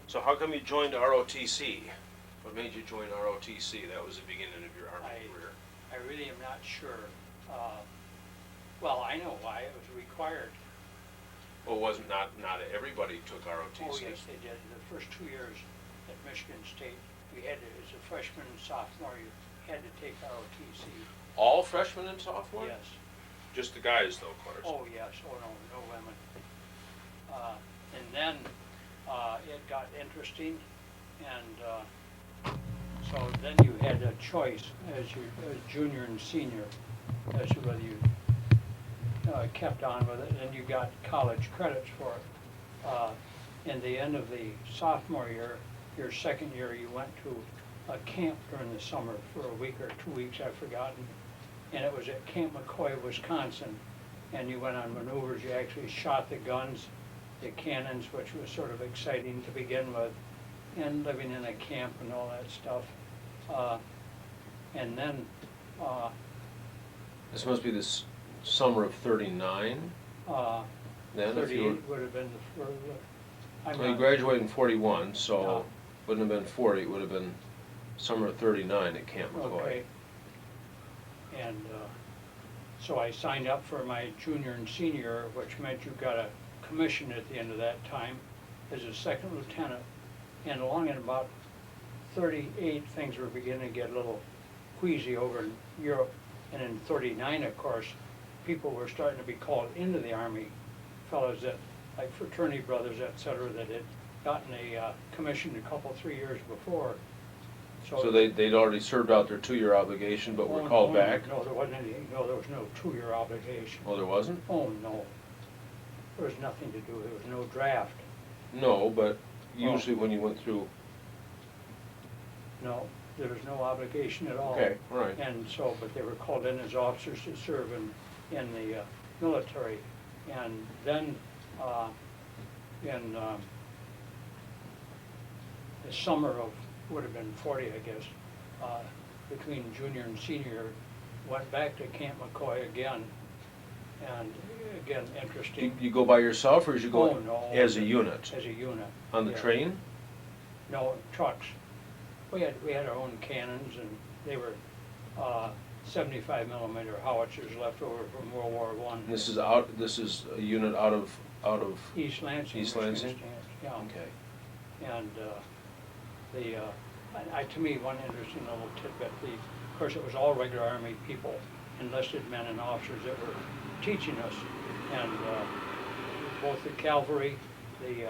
So how come you joined ROTC? What made you join ROTC? That was the beginning of your Army career. I really am not sure. Well, I know why. It was required. Well, wasn't not everybody took ROTC? Oh, yes, they did. The first 2 years at Michigan State, we had to, as a freshman and sophomore, you had to take ROTC. All freshmen and sophomore? Yes. Just the guys, though, of course. Oh, yes. Oh, no, no women. And then it got interesting, and so then you had a choice as junior and senior as to whether you kept on with it, and you got college credits for it. In the end of the sophomore year, your second year, you went to a camp during the summer for a week or 2 weeks, I've forgotten, and it was at Camp McCoy, Wisconsin, and you went on maneuvers. You actually shot the guns, the cannons, which was sort of exciting to begin with, and living in a camp and all that stuff. And then this must be this summer of '39. Then 38 would have been the first. Well, you graduated in 41, so wouldn't have been 40. It would have been summer of '39 at Camp McCoy. Okay. And so I signed up for my junior and senior, which meant you got a commission at the end of that time as a second lieutenant. And along in about 38, things were beginning to get a little queasy over in Europe. And in 39, of course, people were starting to be called into the Army, fellows that, like fraternity brothers, et cetera, that had gotten a commission a couple, 3 years before. So they'd already served out their 2-year obligation, but were called back? No, there wasn't any, no, there was no 2-year obligation. Oh, there wasn't? Oh, no. There was nothing to do, there was no draft. No, but usually when you went through... No, there was no obligation at all. Okay, all right. And so, but they were called in as officers to serve in the military. And then in the summer of, would have been 40, I guess, between junior and senior, went back to Camp McCoy again. And again, interesting. You go by yourself, or did you go as a unit? As a unit. On the train? No, trucks. We had our own cannons, and they were 75 millimeter howitzers left over from World War I. This is a unit out of East Lansing. East Lansing? Yeah. Okay. And to me, one interesting little tidbit, of course, it was all regular Army people, enlisted men and officers that were teaching us. And both the cavalry, the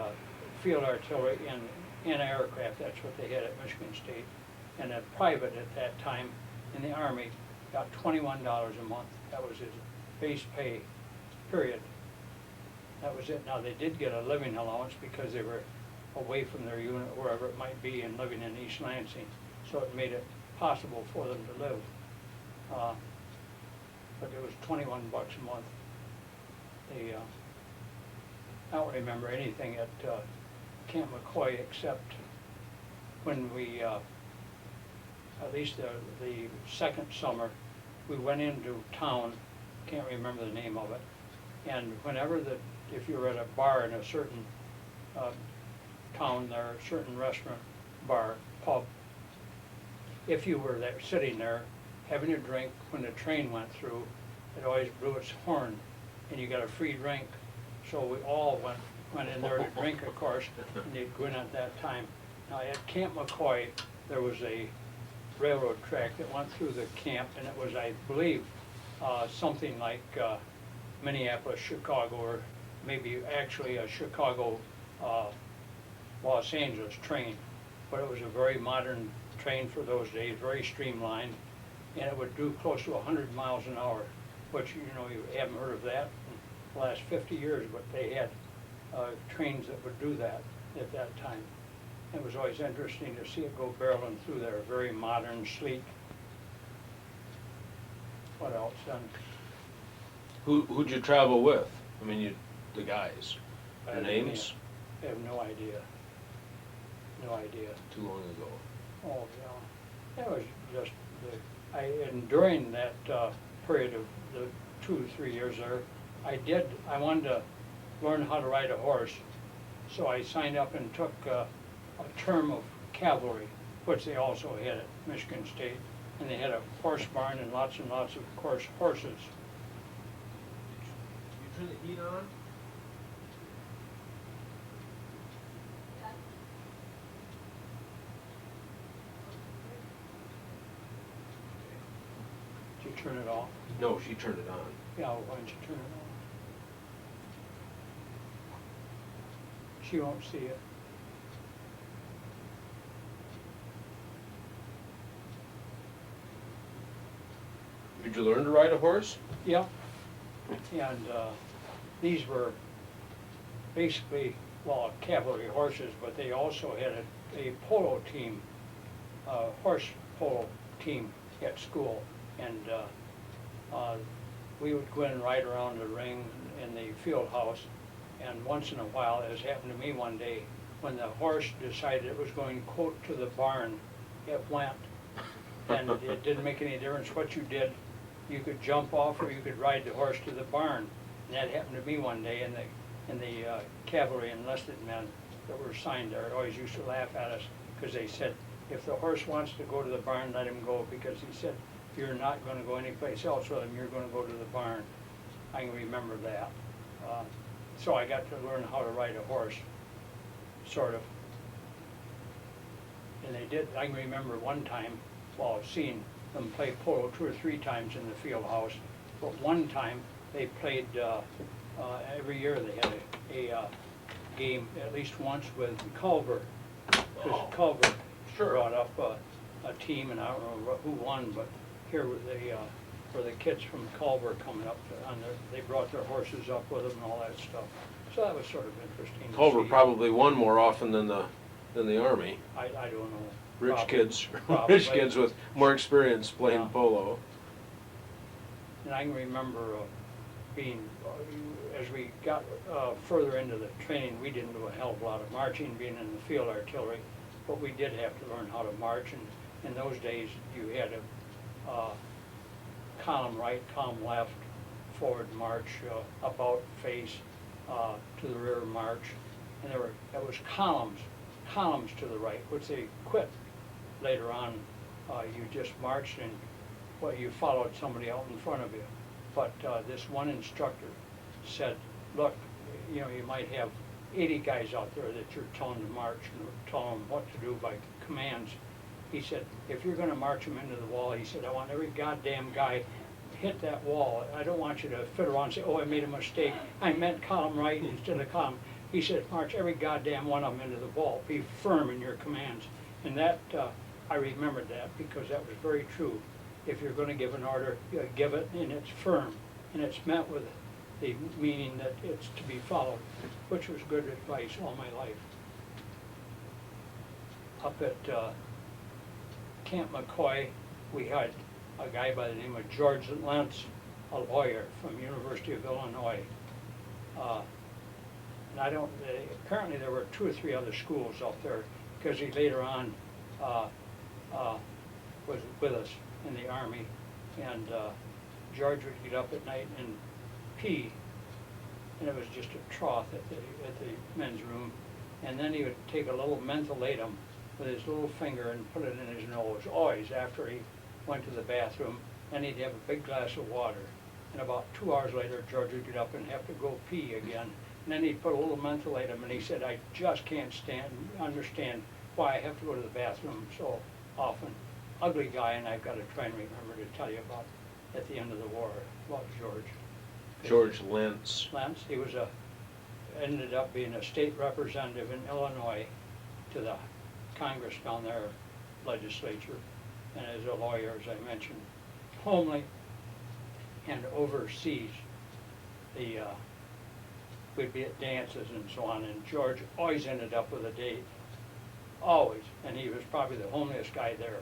Field Artillery, and aircraft, that's what they had at Michigan State. And a private at that time in the Army got $21 a month. That was his base pay, period. That was it. Now, they did get a living allowance because they were away from their unit, wherever it might be, and living in East Lansing. So it made it possible for them to live. But it was 21 bucks a month. I don't remember anything at Camp McCoy except when we, at least the second summer, we went into town, can't remember the name of it, and whenever if you were at a bar in a certain town there, a certain restaurant, bar, pub, if you were there, sitting there, having a drink, when the train went through, it always blew its horn, and you got a free drink. So we all went in there to drink, of course, and they'd go in at that time. Now, at Camp McCoy, there was a railroad track that went through the camp, and it was, I believe, something like Minneapolis, Chicago, or maybe actually a Chicago, Los Angeles train. But it was a very modern train for those days, very streamlined, and it would do close to 100 miles an hour, which, you haven't heard of that in the last 50 years, but they had trains that would do that at that time. It was always interesting to see it go barreling through there, very modern, sleek. What else then? Who'd you travel with? I mean, the guys. Their names? I have no idea. No idea. Too long ago. Oh, yeah. It was just, and during that period of the 2 or 3 years there, I wanted to learn how to ride a horse. So I signed up and took a term of cavalry, which they also had at Michigan State. And they had a horse barn and lots, of course, horses. You turn the heat on? Did you turn it off? No, she turned it on. Yeah, well, why don't you turn it on? She won't see it. Did you learn to ride a horse? Yeah, and these were basically, well, cavalry horses, but they also had a polo team, horse polo team at school. And we would go in and ride around the ring in the field house. And once in a while, as happened to me one day, when the horse decided it was going, quote, to the barn, it went. And it didn't make any difference what you did. You could jump off or you could ride the horse to the barn. And that happened to me one day, and the cavalry enlisted men that were assigned there always used to laugh at us because they said, if the horse wants to go to the barn, let him go, because he said, if you're not going to go anyplace else with him, you're going to go to the barn. I can remember that. So I got to learn how to ride a horse, sort of. And they did, I can remember one time, well, seeing them play polo 2 or 3 times in the field house, but one time they played, every year they had a game at least once with Culver. Because Culver brought up a team, and I don't know who won, but here were the kids from Culver coming up, they brought their horses up with them and all that stuff. So that was sort of interesting. Culver probably won more often than the Army. I don't know. Rich kids Probably. with more experience playing Yeah. polo. And I can remember being, as we got further into the training, we didn't do a hell of a lot of marching, being in the field artillery, but we did have to learn how to march. And in those days, you had a column right, column left, forward march, about face, to the rear march. And there was columns to the right, which they quit later on. You just marched and, well, you followed somebody out in front of you. But this one instructor said, look, you know, you might have 80 guys out there that you're telling to march and telling them what to do by commands. He said, if you're going to march them into the wall, he said, I want every goddamn guy hit that wall. I don't want you to fit around and say, oh, I made a mistake. I meant column right instead of column. He said, march every goddamn one of them into the wall. Be firm in your commands. And that, I remembered that because that was very true. If you're going to give an order, you give it, and it's firm. And it's met with the meaning that it's to be followed, which was good advice all my life. Up at Camp McCoy, we had a guy by the name of George Lentz, a lawyer from University of Illinois. And I don't, apparently there were 2 or 3 other schools out there, because he later on was with us in the Army. And George would get up at night and pee, and it was just a trough at the men's room. And then he would take a little mentholatum with his little finger and put it in his nose, always after he went to the bathroom. Then he'd have a big glass of water. And about 2 hours later, George would get up and have to go pee again. And then he'd put a little mentholatum, and he said, I just can't understand why I have to go to the bathroom so often. Ugly guy, and I've got to try and remember to tell you about at the end of the war, about George. George Lentz. Lentz, he was ended up being a state representative in Illinois to the Congress down there, legislature, and as a lawyer, as I mentioned, homely, and overseas. We'd be at dances and so on, and George always ended up with a date, always, and he was probably the homeliest guy there.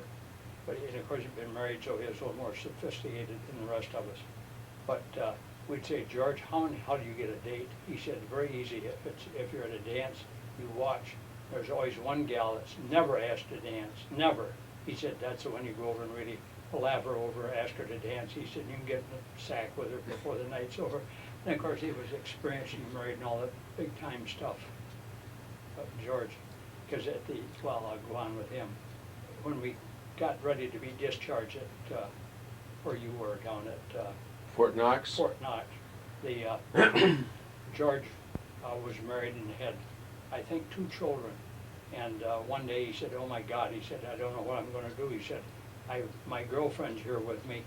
But of course he'd been married, so he was a little more sophisticated than the rest of us. But we'd say, George, how do you get a date? He said, very easy. If you're at a dance, you watch. There's always one gal that's never asked to dance, never. He said, that's the one you go over and really palaver over, ask her to dance. He said, you can get in the sack with her before the night's over. And of course he was experienced, he married and all that big time stuff. But George, because I'll go on with him. When we got ready to be discharged at, where you were down at Fort Knox? Fort Knox, George was married and had, I think, 2 children. And one day he said, "Oh my God," he said, "I don't know what I'm gonna do." He said, my girlfriend's here with me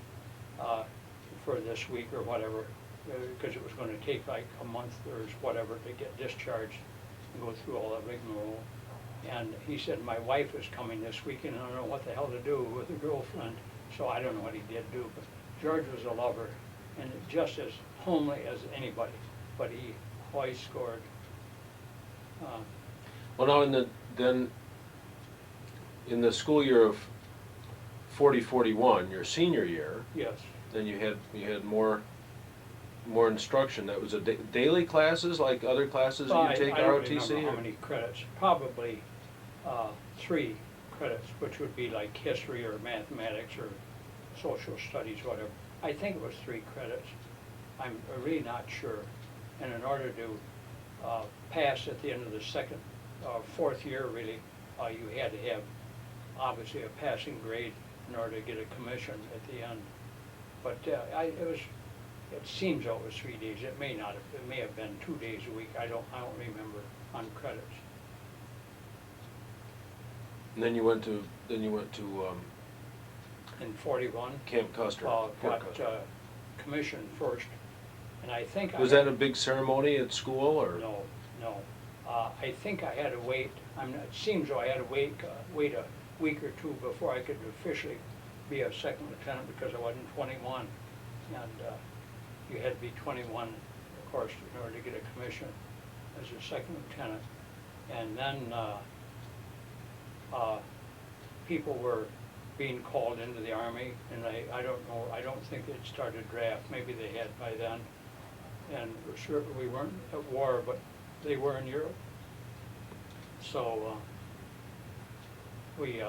for this week or whatever, because it was gonna take like a month or whatever to get discharged and go through all that rigmarole. And he said, "My wife is coming this weekend, and I don't know what the hell to do with a girlfriend." So I don't know what he did do, but George was a lover and just as homely as anybody, but he always scored. Well, now in the school year of 40-41, your senior year, Yes. then you had more instruction. That was a daily classes like other classes Well, that you take I don't ROTC? remember how many credits, probably 3 credits, which would be like history or mathematics or social studies, whatever. I think it was 3 credits. I'm really not sure. And in order to pass at the end of the fourth year, really, you had to have obviously a passing grade in order to get a commission at the end. But it seems though it was 3 days. It may not have. It may have been 2 days a week. I don't remember on credits. And then you went to In 41, Camp Custer. got Fort Custer. commissioned first, and I think Was that a big ceremony at school, or? No. I think I had to wait. It seems though I had to wait a week or 2 before I could officially be a second lieutenant because I wasn't 21, and you had to be 21, of course, in order to get a commission as a second lieutenant. And then people were being called into the Army, and I don't know, I don't think they'd started draft, maybe they had by then. And sure, we weren't at war, but they were in Europe. So we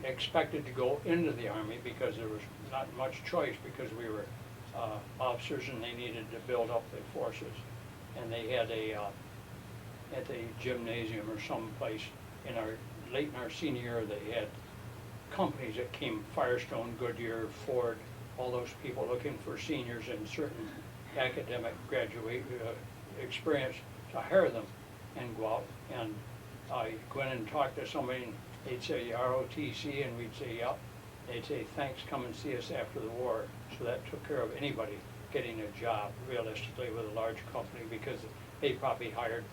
expected to go into the Army because there was not much choice, because we were officers and they needed to build up their forces. And they had at the gymnasium or someplace late in our senior year, they had companies that came, Firestone, Goodyear, Ford, all those people looking for seniors and certain academic graduate experience to hire them and go out. And I go in and talk to somebody and they'd say ROTC, and we'd say yep. They'd say thanks, come and see us after the war. So that took care of anybody getting a job realistically with a large company, because they probably hired,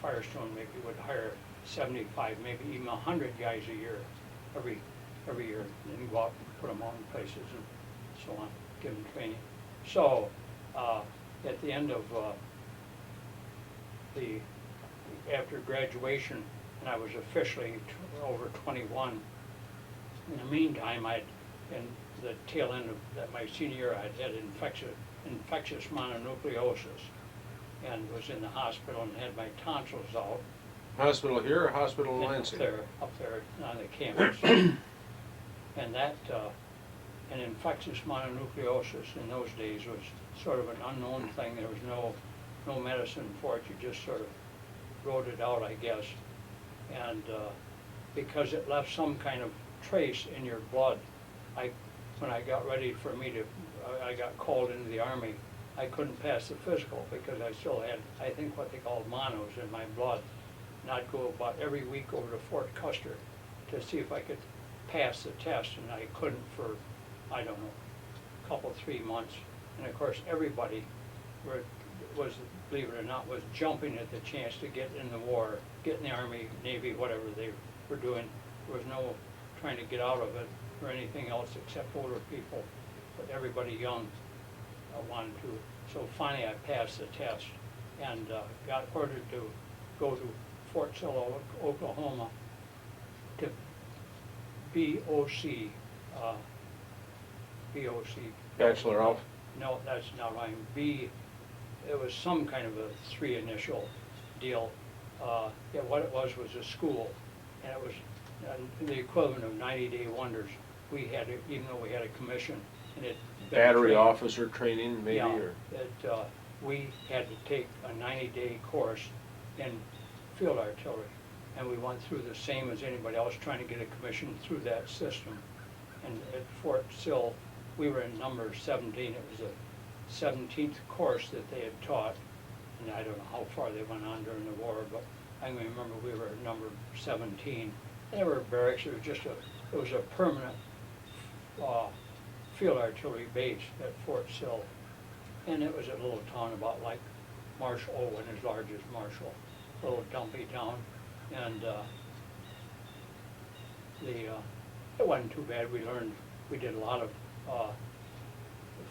Firestone maybe would hire 75, maybe even 100 guys a year, every year, and go out and put them on places and so on, give them training. So at the end of after graduation, and I was officially over 21. In the meantime, in the tail end of my senior year, I'd had infectious mononucleosis and was in the hospital and had my tonsils out. Hospital here or hospital in Lansing? Up there on the campus. And that, an infectious mononucleosis in those days was sort of an unknown thing. There was no medicine for it. You just sort of wrote it out, I guess. And because it left some kind of trace in your blood, when I got ready for I got called into the Army, I couldn't pass the physical because I still had, I think, what they call monos in my blood. And I'd go about every week over to Fort Custer to see if I could pass the test, and I couldn't for, I don't know, a couple, 3 months. And of course, everybody was, believe it or not, was jumping at the chance to get in the war, get in the Army, Navy, whatever they were doing. There was no trying to get out of it or anything else except older people, but everybody young wanted to. So finally I passed the test and got ordered to go to Fort Sill, Oklahoma to BOC. BOC. Bachelor of? No, that's not right. It was some kind of a 3 initial deal. Yeah, what it was a school, and it was the equivalent of 90-day wonders. We had, even though we had a commission, and it Battery officer training, maybe? Yeah, or? we had to take a 90-day course in Field Artillery. And we went through the same as anybody else trying to get a commission through that system. And at Fort Sill, we were in number 17. It was the 17th course that they had taught. And I don't know how far they went on during the war, but I can remember we were at number 17. And there were barracks. It was a permanent field artillery base at Fort Sill. And it was a little town about like Marshall, Owen, as large as Marshall, a little dumpy town. And it wasn't too bad. We did a lot of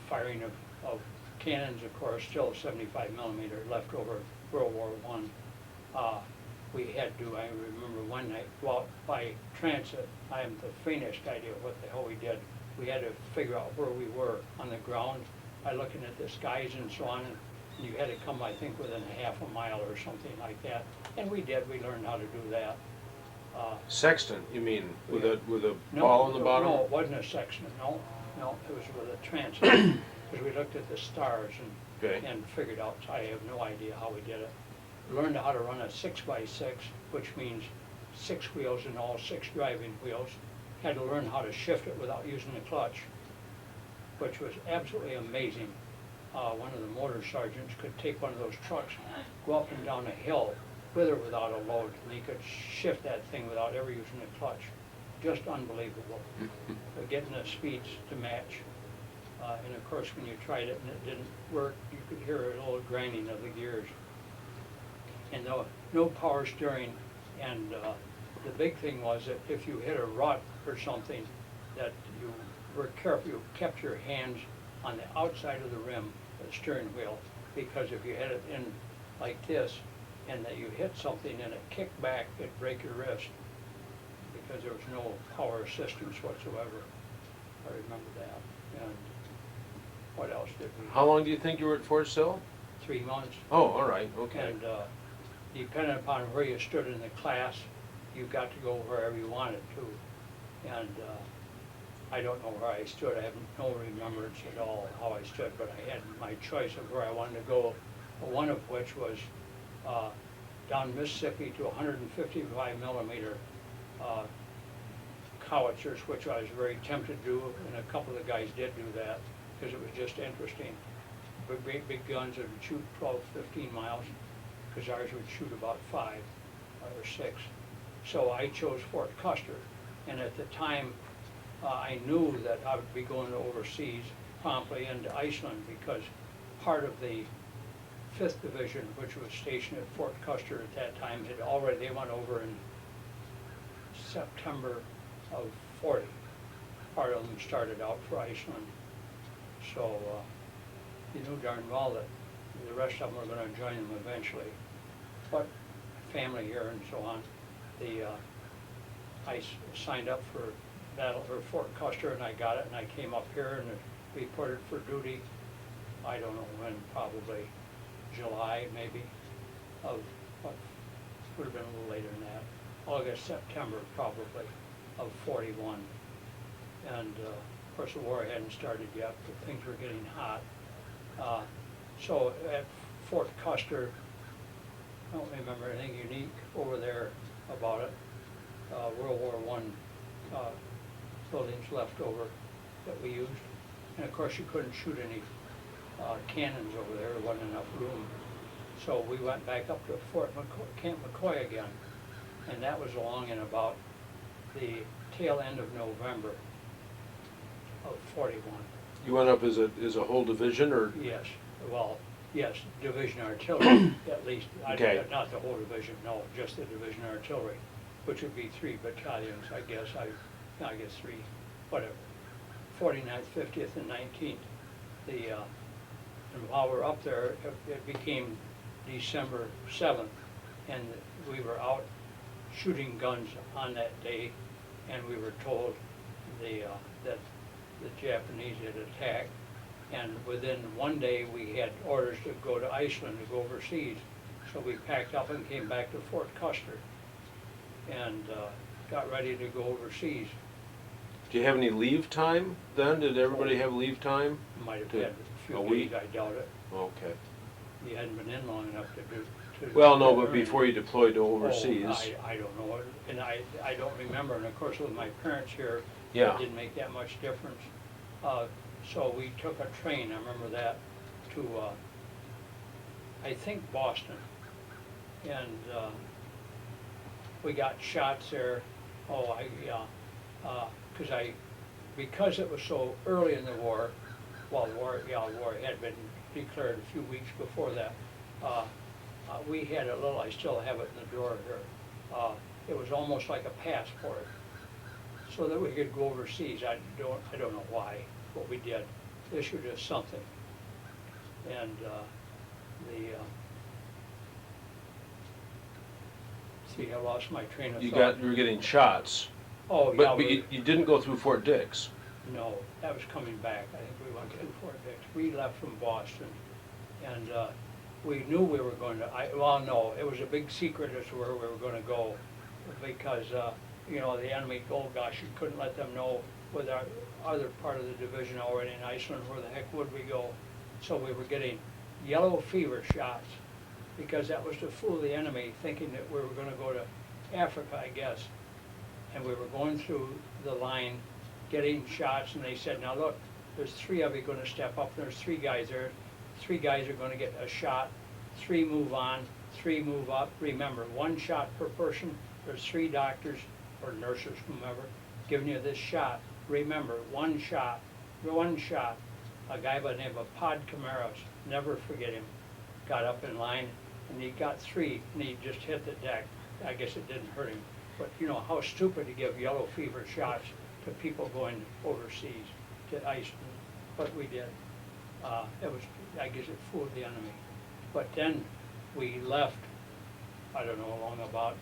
firing of cannons, of course, still 75 millimeter left over World War I. We had to, I remember one night, go out by transit. I have the faintest idea what the hell we did. We had to figure out where we were on the ground by looking at the skies and so on. And you had to come, I think, within a half a mile or something like that. And we did. We learned how to do that. Sextant, you mean, with a No, ball on the bottom? No, it wasn't a sextant. No, it was with a transit. Because we looked at the stars and figured out. I have no idea how we did it. Learned how to run a 6x6, which means 6 wheels and all 6 driving wheels. Had to learn how to shift it without using the clutch, which was absolutely amazing. One of the motor sergeants could take one of those trucks, go up and down a hill with or without a load, and he could shift that thing without ever using the clutch. Just unbelievable. Getting the speeds to match. And of course, when you tried it and it didn't work, you could hear a little grinding of the gears. And no power steering. And the big thing was that if you hit a rut or something, that you were careful, you kept your hands on the outside of the rim, the steering wheel, because if you had it in like this, and that you hit something and it kicked back, it'd break your wrist, because there was no power assistance whatsoever. I remember that. And what else did we? How long do you think you were at Fort Sill? 3 months. Oh, all right, okay. And depending upon where you stood in the class, you got to go wherever you wanted to. And I don't know where I stood. I have no remembrance at all how I stood, but I had my choice of where I wanted to go, one of which was down Mississippi to 155 millimeter howitzers, which I was very tempted to do, and a couple of the guys did do that because it was just interesting. Big guns that would shoot 12, 15 miles, because ours would shoot about 5 or 6. So I chose Fort Custer, and at the time I knew that I would be going overseas promptly into Iceland, because part of the 5th Division, which was stationed at Fort Custer at that time, they went over in September of 40. Part of them started out for Iceland. So you knew darn well that the rest of them were going to join them eventually. But family here and so on, I signed up for Fort Custer, and I got it, and I came up here and reported for duty. I don't know when, probably July maybe, of what would have been a little later than that. August, September probably of 41. And of course the war hadn't started yet, but things were getting hot. So at Fort Custer, I don't remember anything unique over there about it. World War I buildings left over that we used. And of course you couldn't shoot any cannons over there wasn't enough room. So we went back up to Camp McCoy again, and that was along in about the tail end of November of 41. You went up as a whole division, or? Yes, well, yes, Division Artillery, at least. Okay. Not the whole division, no, just the Division Artillery, which would be 3 battalions, I guess. I guess 3, whatever. 49th, 50th, and 19th. And while we're up there, it became December 7th, and we were out shooting guns on that day, and we were told that the Japanese had attacked, and within one day we had orders to go to Iceland, to go overseas. So we packed up and came back to Fort Custer and got ready to go overseas. Do you have any leave time then? Did everybody have leave time? Might have had a few a days, week? I doubt it. Okay. You hadn't been in long enough to Well, no, but before you deployed to overseas. Oh, I don't know, and I don't remember, and of course with my parents here, Yeah. it didn't make that much difference. So we took a train, I remember that, to, I think Boston. And we got shots there, because it was so early in the war, well, war had been declared a few weeks before that, we had a little, I still have it in the drawer here, it was almost like a passport, so that we could go overseas. I don't know why, but we did, issued us something. And see, I lost my train of thought. You were getting shots. Oh, yeah. But you didn't go through Fort Dix. No, that was coming back. I think we went to Fort Dix. We left from Boston, and we knew we were going to, no, it was a big secret as to where we were going to go, because, the enemy, oh gosh, you couldn't let them know with our other part of the division already in Iceland, where the heck would we go? So we were getting yellow fever shots, because that was to fool the enemy, thinking that we were going to go to Africa, I guess. And we were going through the line, getting shots, and they said, now look, there's 3 of you going to step up, there's 3 guys there, 3 guys are going to get a shot, 3 move on, 3 move up. Remember, 1 shot per person, there's 3 doctors or nurses, whomever, giving you this shot. Remember, 1 shot, 1 shot. A guy by the name of Pod Camaros, never forget him, got up in line, and he got 3, and he just hit the deck. I guess it didn't hurt him. But you know, how stupid to give yellow fever shots to people going overseas, to Iceland, but we did. I guess it fooled the enemy. But then we left, I don't know, along about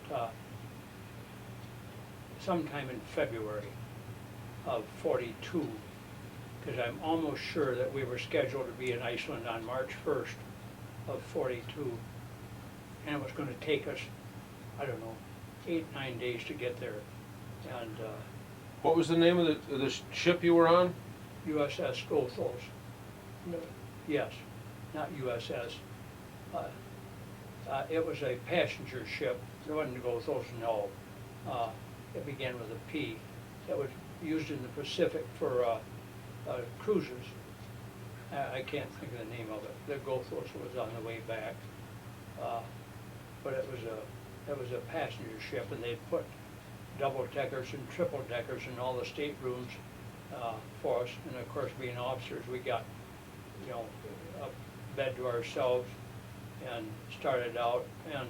sometime in February of '42, because I'm almost sure that we were scheduled to be in Iceland on March 1st of '42, and it was going to take us, I don't know, 8-9 days to get there. And What was the name of the ship you were on? USS Goethals. No, yes, not USS. It was a passenger ship. It wasn't Goethals, no. It began with a P. It was used in the Pacific for cruises. I can't think of the name of it. The Goethals was on the way back. But it was a passenger ship, and they'd put double-deckers and triple-deckers in all the staterooms for us. And of course, being officers, we got, a bed to ourselves, and started out, and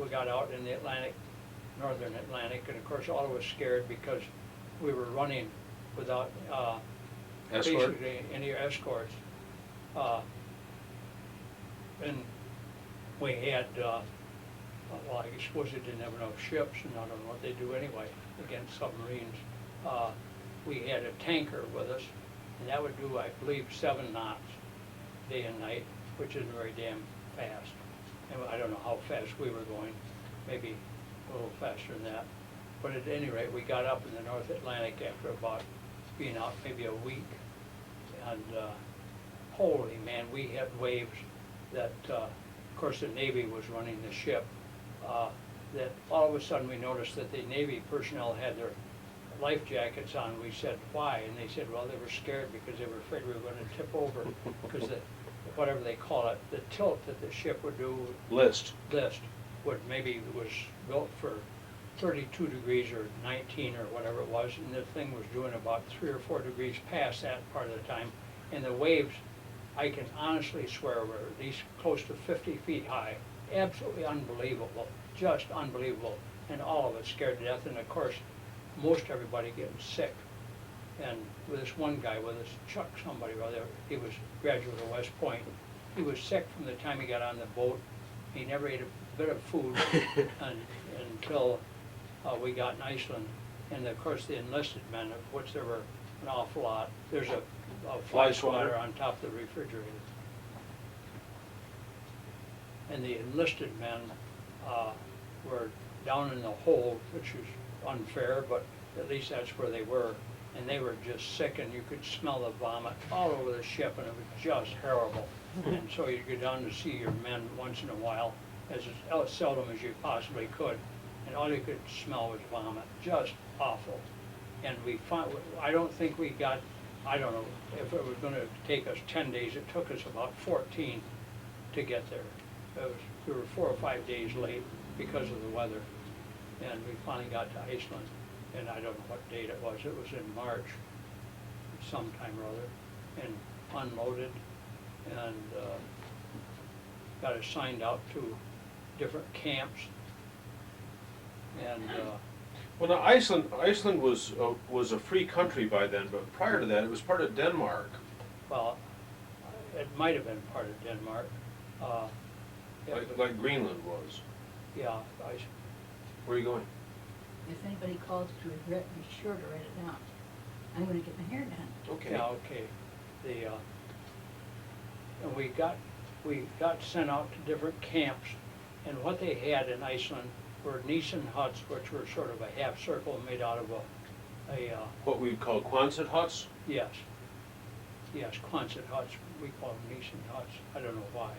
we got out in the Atlantic, northern Atlantic, and of course, all of us scared because we were running without basically any escorts. And we had, I suppose they didn't have enough ships, and I don't know what they do anyway against submarines. We had a tanker with us, and that would do, I believe, 7 knots day and night, which isn't very damn fast. And I don't know how fast we were going, maybe a little faster than that. But at any rate, we got up in the North Atlantic after about being out maybe a week, and holy man, we had waves that, of course, the Navy was running the ship, that all of a sudden we noticed that the Navy personnel had their life jackets on. We said, why? And they said, well, they were scared because they were afraid we were going to tip over, because whatever they call it, the tilt that the ship would do. List, would maybe was built for 32 degrees or 19 or whatever it was, and the thing was doing about 3 or 4 degrees past that part of the time. And the waves, I can honestly swear, were at least close to 50 feet high. Absolutely unbelievable, just unbelievable. And all of us scared to death, and of course, most everybody getting sick. And with this one guy with us, Chuck somebody, he was graduate of West Point. He was sick from the time he got on the boat. He never ate a bit of food until we got in Iceland. And of course, the enlisted men, of which there were an awful lot. There's a fly swatter on top of the refrigerator. And the enlisted men were down in the hold, which is unfair, but at least that's where they were. And they were just sick, and you could smell the vomit all over the ship, and it was just horrible. And so you go down to see your men once in a while, as seldom as you possibly could, and all you could smell was vomit, just awful. And I don't think we got, I don't know, if it was gonna take us 10 days, it took us about 14 to get there. We were 4 or 5 days late because of the weather, and we finally got to Iceland, and I don't know what date it was in March, sometime or other, and unloaded, and got assigned out to different camps, and Well, now Iceland was a free country by then, but prior to that, it was part of Denmark. well, it might have been part of Denmark. Yeah, Like Greenland was. yeah, Where are you going? If anybody calls to regret, be sure to write it down. I'm gonna get my hair done. Okay. yeah, okay. And we got sent out to different camps, and what they had in Iceland were Nissen huts, which were sort of a half circle made out of What we would call Quonset huts? yes, Quonset huts, we call them Nissen huts, I don't know why.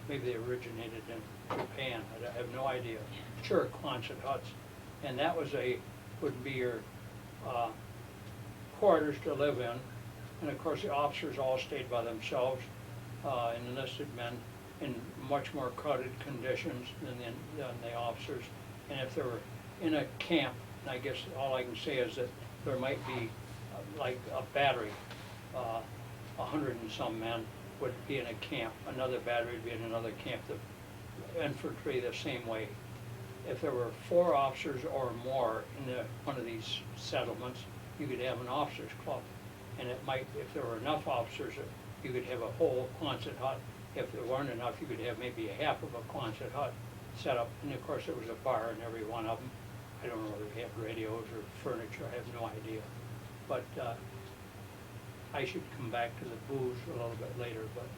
Maybe they originated in Japan, I have no idea. Sure, Quonset huts, and that would be your quarters to live in, and of course the officers all stayed by themselves, and enlisted men in much more crowded conditions than the officers. And if they were in a camp, and I guess all I can say is that there might be like a battery, 100 and some men would be in a camp, another battery would be in another camp, the infantry the same way. If there were 4 officers or more in one of these settlements, you could have an officers club. And it might, if there were enough officers, you could have a whole Quonset hut. If there weren't enough, you could have maybe a half of a Quonset hut set up. And of course, there was a bar in every one of them. I don't know whether they had radios or furniture, I have no idea. But I should come back to the booze a little bit later, but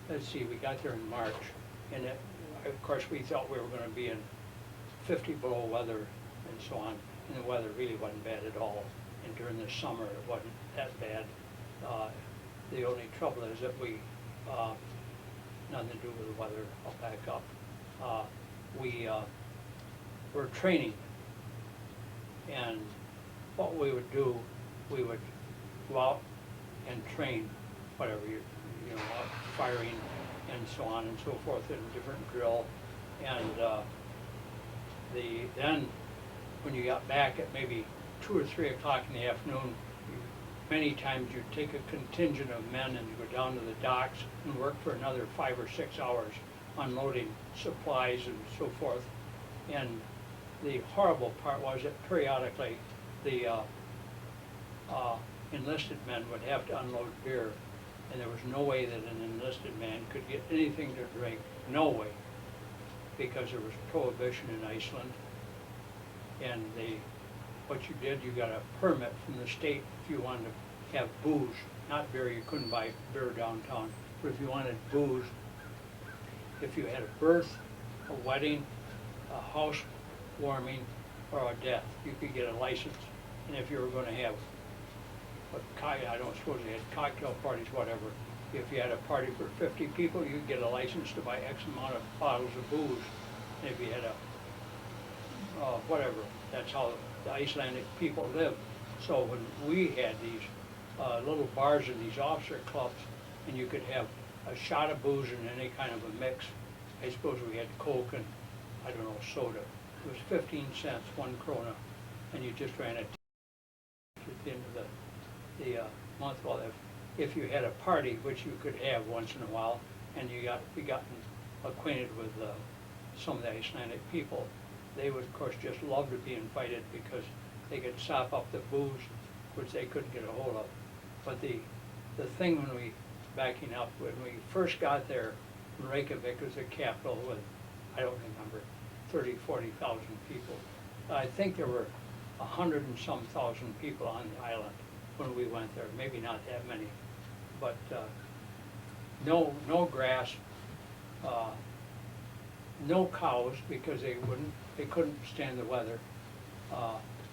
let's see, we got there in March, and of course, we thought we were gonna be in 50 below weather and so on, and the weather really wasn't bad at all. And during the summer, it wasn't that bad. The only trouble is that we, nothing to do with the weather, I'll back up. We were training, and what we would do, we would go out and train, whatever, you know, firing and so on and so forth in different drill. And then when you got back at maybe 2 or 3 o'clock in the afternoon, many times you'd take a contingent of men and you go down to the docks and work for another 5 or 6 hours unloading supplies and so forth. And the horrible part was that periodically the enlisted men would have to unload beer, and there was no way that an enlisted man could get anything to drink, no way, because there was prohibition in Iceland. And what you did, you got a permit from the state if you wanted to have booze, not beer. You couldn't buy beer downtown, but if you wanted booze, if you had a birth, a wedding, a house warming, or a death, you could get a license. And if you were going to have I don't suppose they had cocktail parties, whatever. If you had a party for 50 people, you could get a license to buy X amount of bottles of booze. And if you had whatever, that's how the Icelandic people lived. So when we had these little bars in these officer clubs, and you could have a shot of booze in any kind of a mix. I suppose we had Coke and, I don't know, soda. It was 15 cents, 1 krona, and you just ran it at the end of the month. Well, if you had a party, which you could have once in a while, and we gotten acquainted with some of the Icelandic people, they would, of course, just love to be invited because they could sop up the booze, which they couldn't get a hold of. But the thing backing up, when we first got there, Reykjavik was the capital with, I don't remember, 30,000, 40,000 people. I think there were 100 and some thousand people on the island when we went there, maybe not that many, but no grass, no cows because they couldn't stand the weather.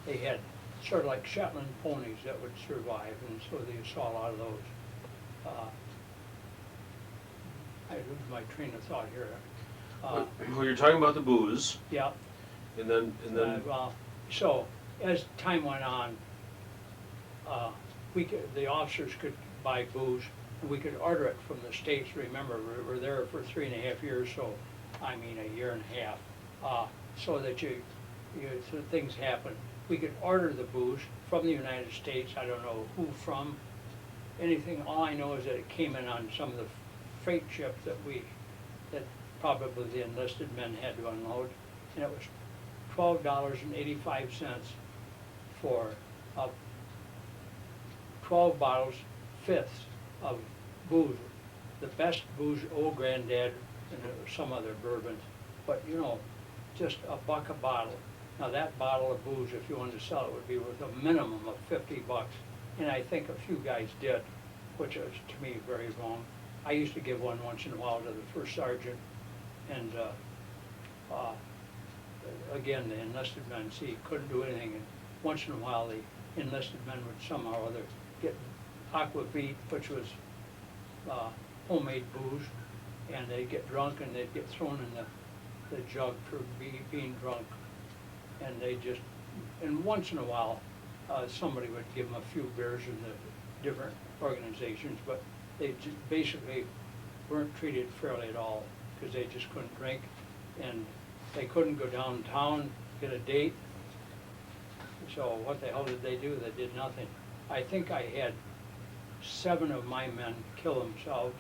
They had sort of like Shetland ponies that would survive, and so they saw a lot of those. I lose my train of thought here. Well, you're talking about the booze, Yeah, and then, so as time went on, the officers could buy booze, and we could order it from the States. Remember, we were there for 3.5 years, so, I mean, a year and a half, so that so things happen. We could order the booze from the United States, I don't know who from, anything. All I know is that it came in on some of the freight ships that probably the enlisted men had to unload, and it was $12.85 for 12 bottles, fifths of booze. The best booze, Old Granddad, and some other bourbons, but you know, just $1 a bottle. Now that bottle of booze, if you wanted to sell it, would be worth a minimum of $50. And I think a few guys did, which is to me very wrong. I used to give one once in a while to the first sergeant, and again, the enlisted men, see, couldn't do anything, and once in a while the enlisted men would somehow or other get aquavit, which was homemade booze, and they'd get drunk and they'd get thrown in the jug for being drunk, and and once in a while somebody would give them a few beers in the different organizations, but they basically weren't treated fairly at all, because they just couldn't drink, and they couldn't go downtown, get a date. So what the hell did they do? They did nothing. I think I had 7 of my men kill themselves.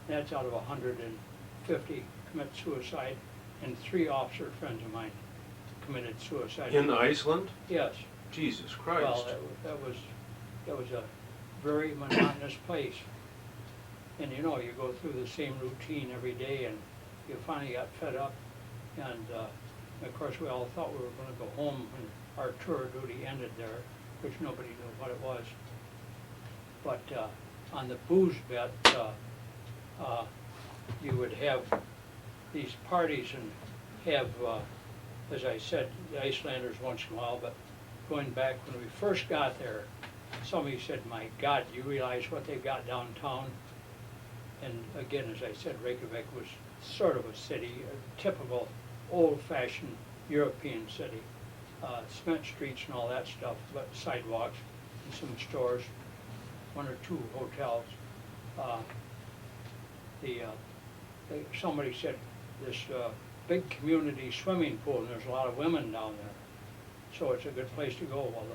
That's out of 150 commit suicide, and 3 officer friends of mine committed suicide. in Iceland? Yes. Jesus Christ. Well, that was a very monotonous place. And you know, you go through the same routine every day, and you finally got fed up. And of course, we all thought we were going to go home when our tour duty ended there, which nobody knew what it was. But on the booze bet, you would have these parties and have, as I said, the Icelanders once in a while, but going back when we first got there, somebody said, "My God, do you realize what they've got downtown?" And again, as I said, Reykjavik was sort of a city, a typical old-fashioned European city. Cement streets and all that stuff, but sidewalks and some stores, 1 or 2 hotels. Somebody said this big community swimming pool, and there's a lot of women down there, so it's a good place to go. Well,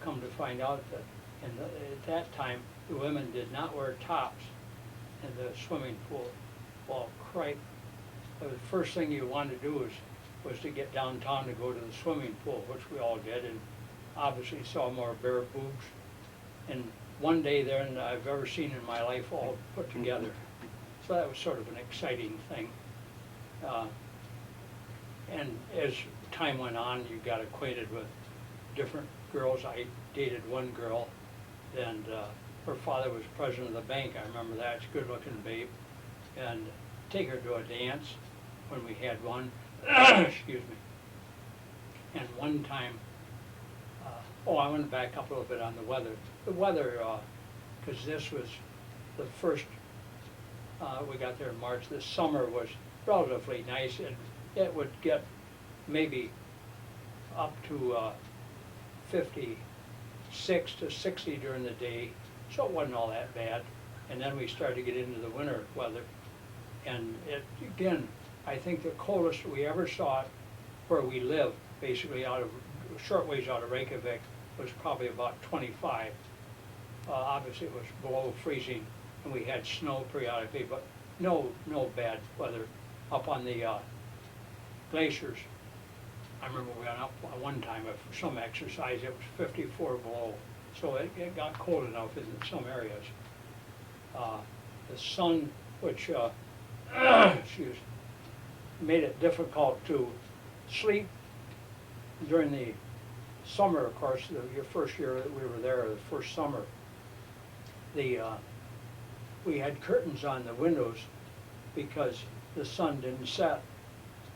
come to find out that at that time, the women did not wear tops in the swimming pool. Well, cripe, the first thing you wanted to do was to get downtown to go to the swimming pool, which we all did, and obviously saw more bare boobs. And one day there than I've ever seen in my life all put together. So that was sort of an exciting thing. And as time went on, you got acquainted with different girls. I dated one girl, and her father was president of the bank. I remember that. She's a good-looking babe. And take her to a dance when we had one. Excuse me. And one time, I want to back up a little bit on the weather. The weather, because this was the first, we got there in March. The summer was relatively nice, and it would get maybe up to 56 to 60 during the day, so it wasn't all that bad. And then we started to get into the winter weather, and again, I think the coldest we ever saw it where we live, basically out of short ways out of Reykjavik, was probably about 25. Obviously it was below freezing, and we had snow periodically, but no bad weather. Up on the glaciers, I remember we went up one time for some exercise, it was 54 below, so it got cold enough in some areas. The sun, which excuse, made it difficult to sleep during the summer, of course. Your first year that we were there, the first summer, we had curtains on the windows because the sun didn't set,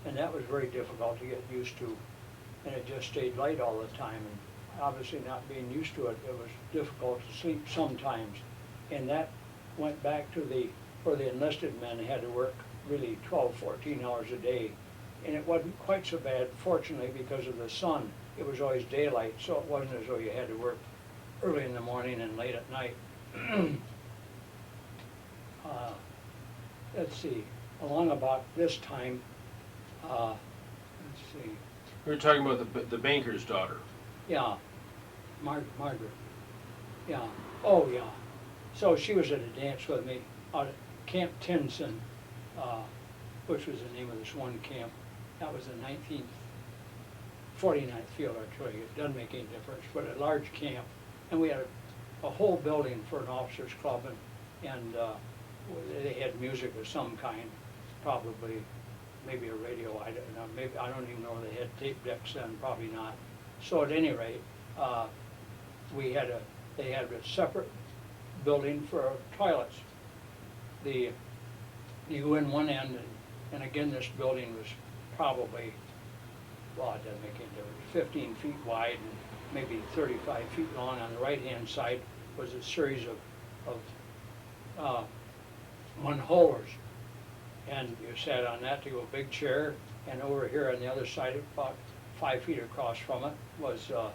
and that was very difficult to get used to, and it just stayed light all the time, and obviously not being used to it, it was difficult to sleep sometimes. And that went back to where the enlisted men had to work really 12, 14 hours a day. And it wasn't quite so bad, fortunately, because of the sun. It was always daylight, so it wasn't as though you had to work early in the morning and late at night. Let's see, along about this time, let's see, We were talking about the banker's daughter. yeah, Margaret, yeah, oh yeah. So she was at a dance with me out at Camp Tinson, which was the name of this one camp. That was the 1949th Field Artillery. It doesn't make any difference, but a large camp. And we had a whole building for an officers club, and they had music of some kind, probably maybe a radio, I don't know, maybe, I don't even know if they had tape decks then, probably not. So at any rate, they had a separate building for toilets. You go in one end, and again, this building was probably, well, it doesn't make any difference, 15 feet wide and maybe 35 feet long. On the right-hand side was a series of one-holers. And you sat on that to go big chair, and over here on the other side, about 5 feet across from it, was a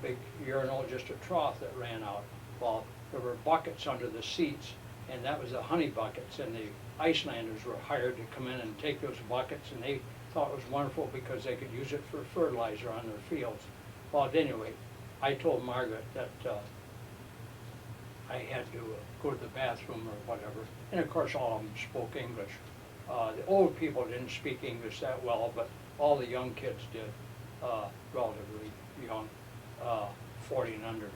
big urinal, just a trough that ran out. Well, there were buckets under the seats, and that was the honey buckets, and the Icelanders were hired to come in and take those buckets, and they thought it was wonderful because they could use it for fertilizer on their fields. Well, at any rate, I told Margaret that I had to go to the bathroom or whatever, and of course all of them spoke English. The old people didn't speak English that well, but all the young kids did, relatively young, 40 and under.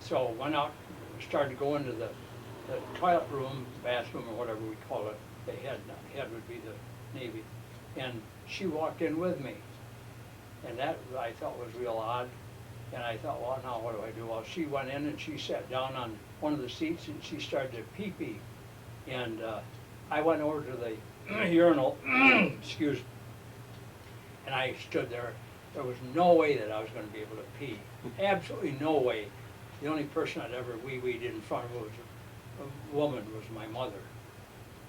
So went out, started to go into the toilet room, bathroom, or whatever we call it. The head would be the Navy. And she walked in with me. And that I thought was real odd. And I thought, well, now what do I do? Well, she went in and she sat down on one of the seats and she started to pee-pee. And I went over to the urinal, excuse, and I stood there. There was no way that I was going to be able to pee. Absolutely no way. The only person I'd ever wee-weed in front of was a woman, was my mother.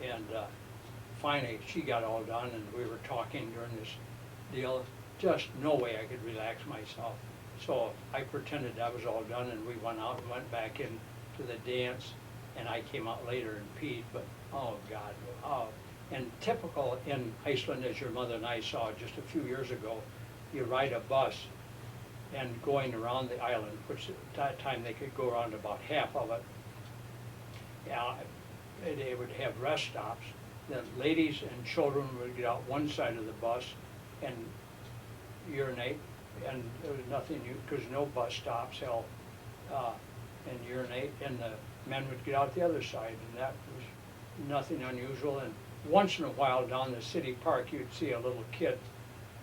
And finally, she got all done, and we were talking during this deal. Just no way I could relax myself. So I pretended that was all done, and we went out and went back into the dance, and I came out later and peed, but oh God. Oh. And typical in Iceland, as your mother and I saw just a few years ago, you ride a bus, and going around the island, which at that time they could go around about half of it. Yeah, they would have rest stops. The ladies and children would get out one side of the bus and urinate, and there was nothing, because no bus stops held, and urinate, and the men would get out the other side, and that was nothing unusual. And once in a while down the city park, you'd see a little kid,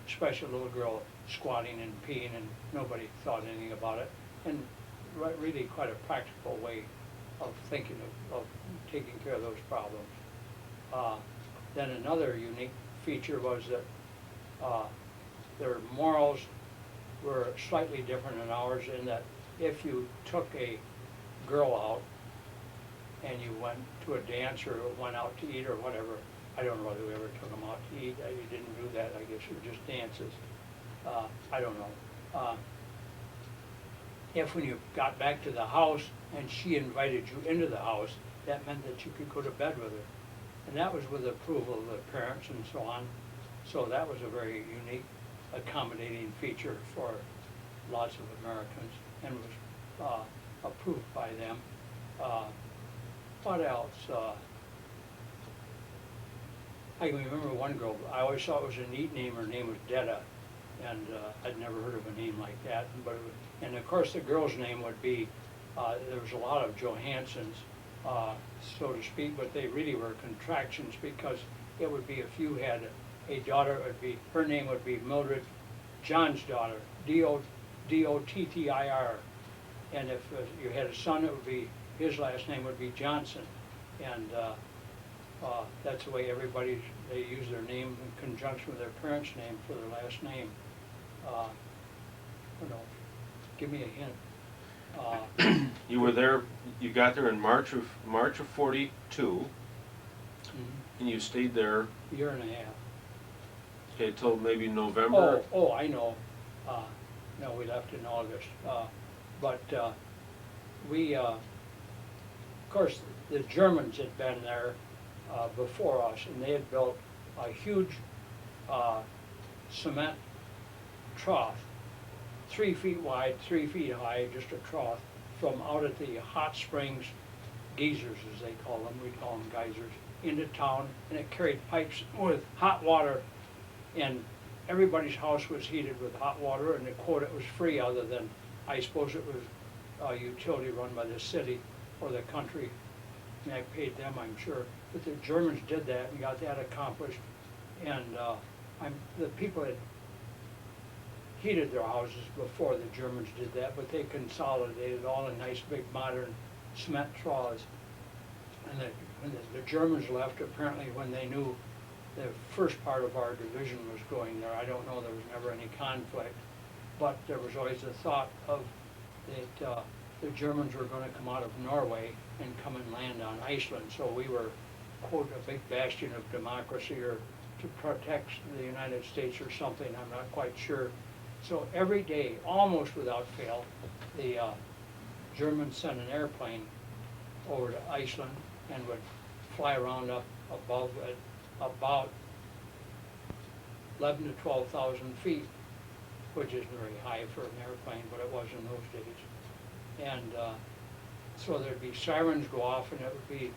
especially a little girl, squatting and peeing, and nobody thought anything about it. And really quite a practical way of thinking of taking care of those problems. Then another unique feature was that their morals were slightly different than ours, in that if you took a girl out and you went to a dance or went out to eat or whatever, I don't know whether we ever took them out to eat. You didn't do that, I guess it was just dances. I don't know. If when you got back to the house and she invited you into the house, that meant that you could go to bed with her. And that was with approval of the parents and so on. So that was a very unique, accommodating feature for lots of Americans, and was approved by them. What else? I can remember one girl, I always thought it was a neat name. Her name was Detta, and I'd never heard of a name like that. But it was, and of course the girl's name would be, there was a lot of Johansons, so to speak, but they really were contractions, because it would be, if you had a daughter, it would be, her name would be Mildred John's daughter, D-O-T-T-I-R. And if you had a son, it would be, his last name would be Johnson. And that's the way everybody, they use their name in conjunction with their parents' name for their last name. I don't know, give me a hint. You were there, you got there in March of 42, and you stayed there, year and a half. okay, till maybe November? Oh, I know. No, we left in August. But we, of course, the Germans had been there before us, and they had built a huge cement trough, 3 feet wide, 3 feet high, just a trough, from out at the hot springs, geysers as they call them, we call them geysers, into town, and it carried pipes with hot water, and everybody's house was heated with hot water, and the quota was free, other than, I suppose it was a utility run by the city or the country, and I paid them, I'm sure. But the Germans did that and got that accomplished, and the people had heated their houses before the Germans did that, but they consolidated all in nice big modern cement troughs. And when the Germans left, apparently when they knew the first part of our division was going there, I don't know, there was never any conflict, but there was always the thought of that the Germans were going to come out of Norway and come and land on Iceland, so we were, quote, a big bastion of democracy, or to protect the United States or something, I'm not quite sure. So every day, almost without fail, the Germans sent an airplane over to Iceland and would fly around up above at about 11 to 12,000 feet, which isn't very high for an airplane, but it was in those days. And so there'd be sirens go off, and it would be,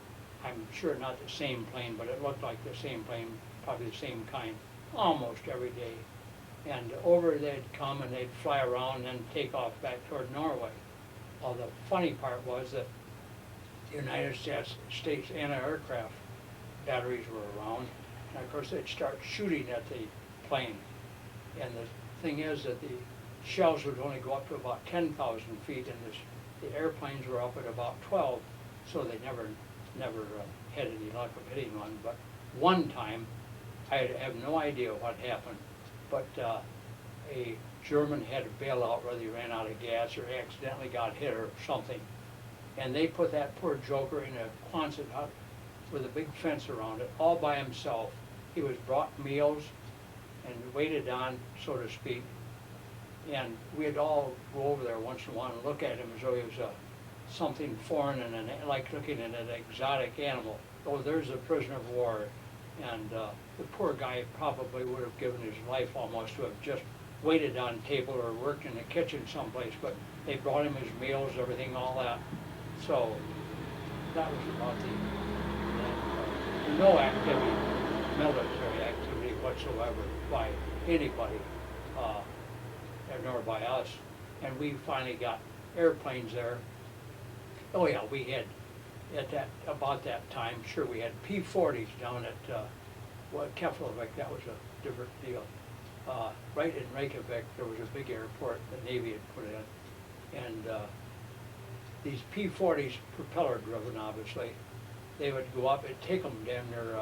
I'm sure not the same plane, but it looked like the same plane, probably the same kind, almost every day. And over they'd come and they'd fly around and then take off back toward Norway. Well, the funny part was that the United States anti-aircraft batteries were around, and of course they'd start shooting at the plane. And the thing is that the shells would only go up to about 10,000 feet, and the airplanes were up at about 12, so they never had any luck of hitting one. But one time, I have no idea what happened, but a German had to bail out, whether he ran out of gas or accidentally got hit or something. And they put that poor joker in a Quonset hut with a big fence around it, all by himself. He was brought meals and waited on, so to speak. And we'd all go over there once in a while and look at him as though he was something foreign and like looking at an exotic animal. Oh, there's a prisoner of war. And the poor guy probably would have given his life almost to have just waited on table or worked in the kitchen someplace, but they brought him his meals, everything, all that. So that was about no activity, military activity whatsoever by anybody, nor by us. And we finally got airplanes there. Oh yeah, we had about that time, sure, we had P-40s down at Keflavik. That was a different deal. Right in Reykjavik, there was a big airport the Navy had put in, and these P-40s, propeller driven, obviously, they would go up. It'd take them damn near,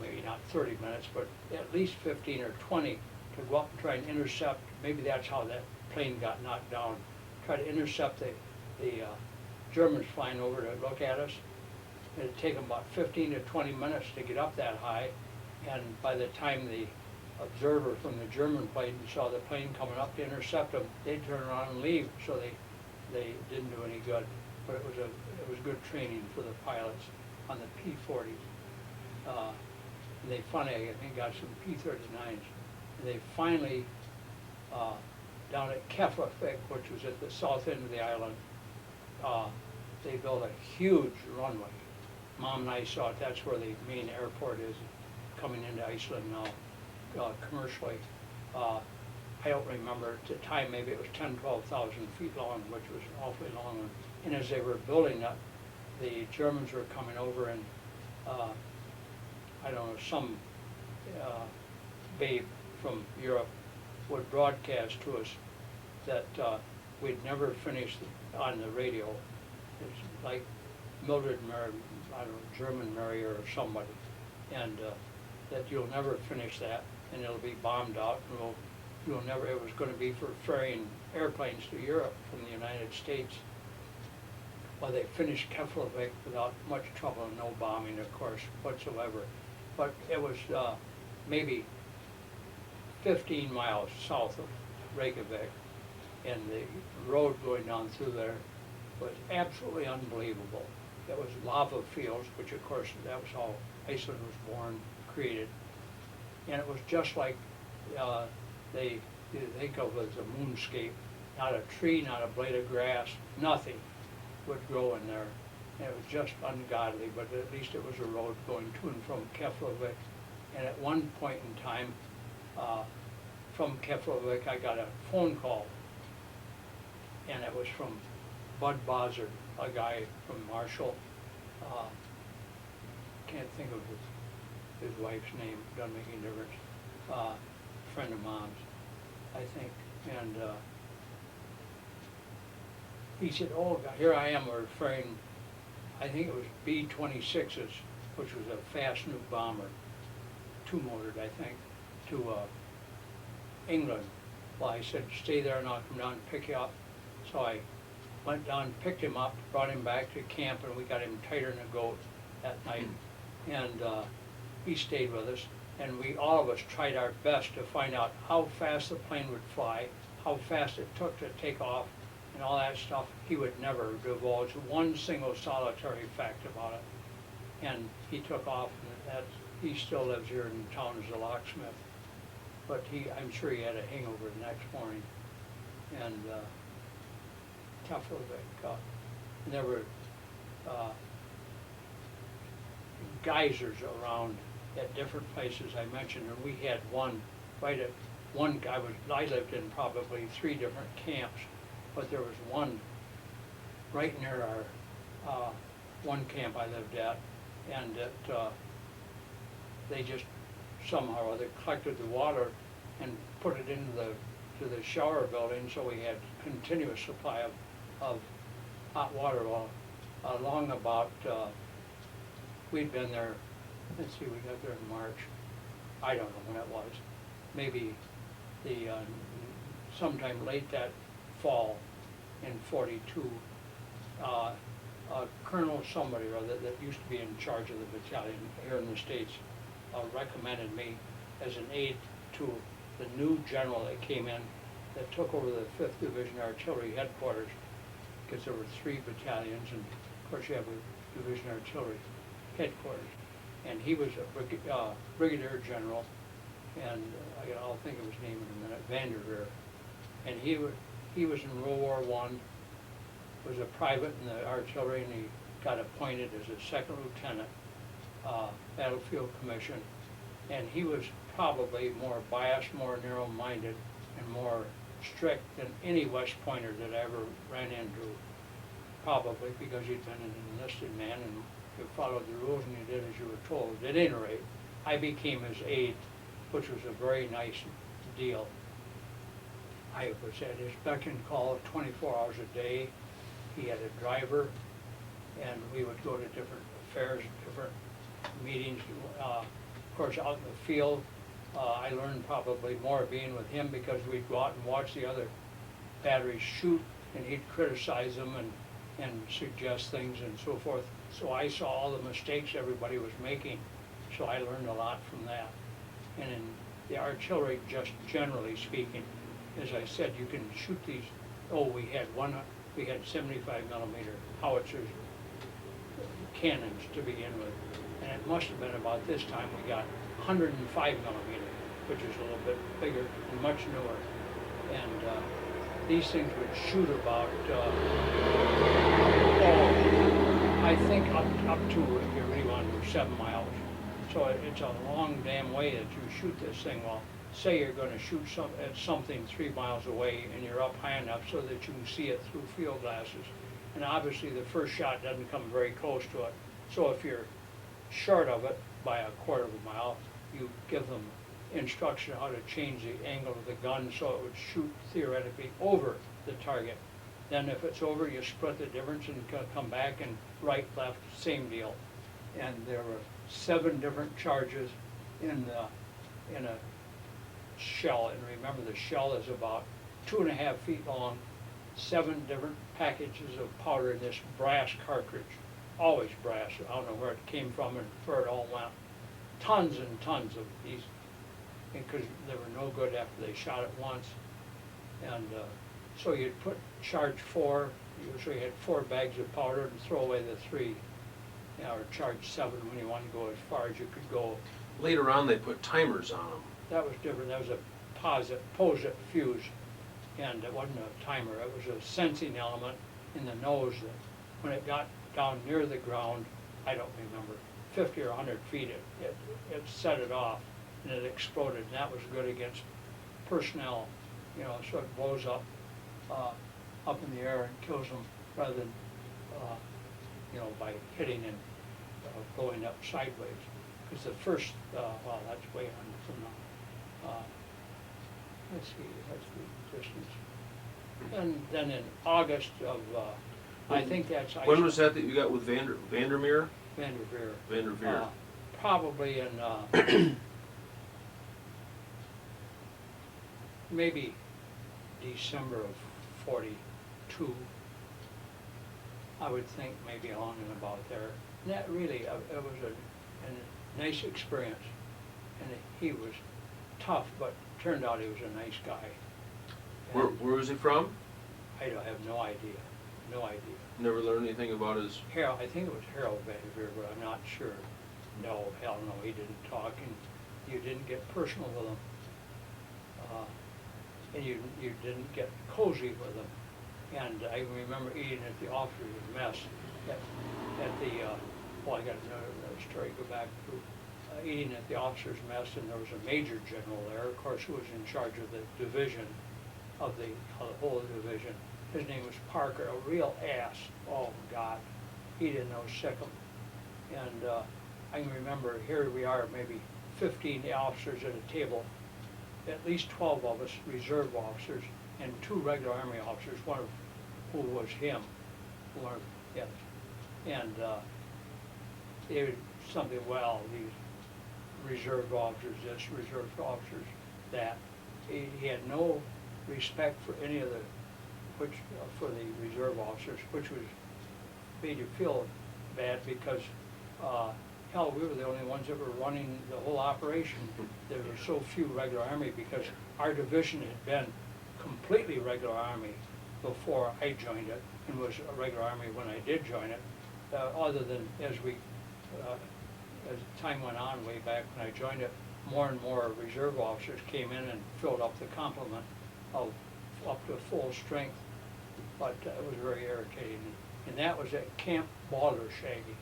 maybe not 30 minutes, but at least 15 or 20 to go up and try and intercept. Maybe that's how that plane got knocked down. Try to intercept the Germans flying over to look at us. It'd take them about 15 to 20 minutes to get up that high, and by the time the observer from the German plane saw the plane coming up to intercept them, they'd turn around and leave, so they didn't do any good. But it was good training for the pilots on the P-40s. And they finally, I think, got some P-39s. And they finally, down at Keflavik, which was at the south end of the island, they built a huge runway. Mom and I saw it. That's where the main airport is, coming into Iceland now, commercially. I don't remember at the time, maybe it was 10,000, 12,000 feet long, which was an awfully long one. And as they were building it, the Germans were coming over, and I don't know, some babe from Europe would broadcast to us that we'd never finished on the radio. It's like Mildred Mary, I don't know, German Mary or somebody, and that you'll never finish that, and it'll be bombed out, and we'll you'll never, it was gonna be for ferrying airplanes to Europe from the United States. Well, they finished Keflavik without much trouble and no bombing, of course, whatsoever. But it was maybe 15 miles south of Reykjavik, and the road going down through there was absolutely unbelievable. It was lava fields, which of course, that was how Iceland was born, created. And it was just like they think of as a moonscape. Not a tree, not a blade of grass, nothing would grow in there. And it was just ungodly, but at least it was a road going to and from Keflavik. And at one point in time, from Keflavik, I got a phone call, and it was from Bud Bozard, a guy from Marshall. Can't think of his wife's name, doesn't make any difference. Friend of mom's, I think. And he said, oh, here I am referring, I think it was B-26s, which was a fast nuke bomber, two-motored, I think, to England. Well, I said, stay there and I'll come down and pick you up. So I went down, picked him up, brought him back to camp, and we got him tighter than a goat that night. And he stayed with us, and we, all of us, tried our best to find out how fast the plane would fly, how fast it took to take off, and all that stuff. He would never divulge one single solitary fact about it. And he took off, and he still lives here in town as a locksmith. But I'm sure he had a hangover the next morning. And Keflavik, there were geysers around at different places I mentioned, and we had one right at one. I lived in probably 3 different camps, but there was one right near our one camp I lived at, and they just somehow or other collected the water and put it into the shower building, so we had continuous supply of hot water. Well, along about we'd been there, let's see, we got there in March. I don't know when it was. Maybe the sometime late that fall in '42. Colonel somebody or other that used to be in charge of the battalion here in the States recommended me as an aide to the new general that came in that took over the 5th Division Artillery headquarters, because there were 3 battalions, and of course you have a Division Artillery headquarters. And he was a brigadier general, and I'll think of his name in a minute, Vanderveer. And he was in World War I, was a private in the artillery, and he got appointed as a 2nd lieutenant, battlefield commission. And he was probably more biased, more narrow-minded, and more strict than any West Pointer that I ever ran into, probably because he'd been an enlisted man and you followed the rules and you did as you were told. At any rate, I became his aide, which was a very nice deal. I was at his beck and call 24 hours a day. He had a driver, and we would go to different affairs, different meetings. Of course, out in the field, I learned probably more being with him, because we'd go out and watch the other batteries shoot, and he'd criticize them and suggest things and so forth. So I saw all the mistakes everybody was making, so I learned a lot from that. And in the artillery, just generally speaking, as I said, you can shoot these. We had 75 millimeter howitzers, cannons to begin with, and it must have been about this time we got 105 millimeter, which is a little bit bigger and much newer. And these things would shoot about, I think up to, if you really want to, 7 miles. So it's a long damn way that you shoot this thing. Well, say you're going to shoot at something 3 miles away, and you're up high enough so that you can see it through field glasses. And obviously the first shot doesn't come very close to it. So if you're short of it by a quarter of a mile, you give them instruction how to change the angle of the gun so it would shoot theoretically over the target. Then if it's over, you split the difference and come back, and right, left, same deal. And there were 7 different charges in a shell, and remember the shell is about 2.5 feet long, 7 different packages of powder in this brass cartridge, always brass. I don't know where it came from and where it all went. Tons and tons of these, because they were no good after they shot it once. And so you'd put charge 4, so you had 4 bags of powder and throw away the 3, or charge 7 when you wanted to go as far as you could go. Later on, they put timers on them. That was different. That was a posit fuse, and it wasn't a timer. It was a sensing element in the nose that when it got down near the ground, I don't remember, 50 or 100 feet, it set it off, and it exploded. And that was good against personnel, you know, so it blows up in the air and kills them rather than, you know, by hitting and going up sideways. Because the first, well, that's way on from the, let's see, that's the distance. And then in August of, I think that's. When was that you got with Vandermeer? Vanderveer. Vanderveer. Probably in, maybe December of 42. I would think maybe along and about there. And that really, it was a nice experience. And he was tough, but turned out he was a nice guy. Where was he from? I have no idea, no idea. Never learned anything about his... Harold, I think it was Harold Vanderveer, but I'm not sure. No, hell no, he didn't talk, and you didn't get personal with him. And you didn't get cozy with him. And I remember eating at the officers' mess at the, well, I got another story to go back to, eating at the officers' mess, and there was a major general there, of course, who was in charge of the division, of the whole division. His name was Parker, a real ass. Oh, God, he didn't know sick 'em. And I can remember, here we are, maybe 15 officers at a table, at least 12 of us reserve officers, and 2 regular Army officers, one of who was him, one of, yes. And it was something, well, these reserve officers this, reserve officers that. He had no respect for any of the, for the reserve officers, which was, made you feel bad because, hell, we were the only ones that were running the whole operation. There were so few regular Army because our division had been completely regular Army before I joined it, and was a regular Army when I did join it, other than as time went on, way back when I joined it, more and more reserve officers came in and filled up the complement of up to full strength, but it was very irritating. And that was at Camp Baldershaggy.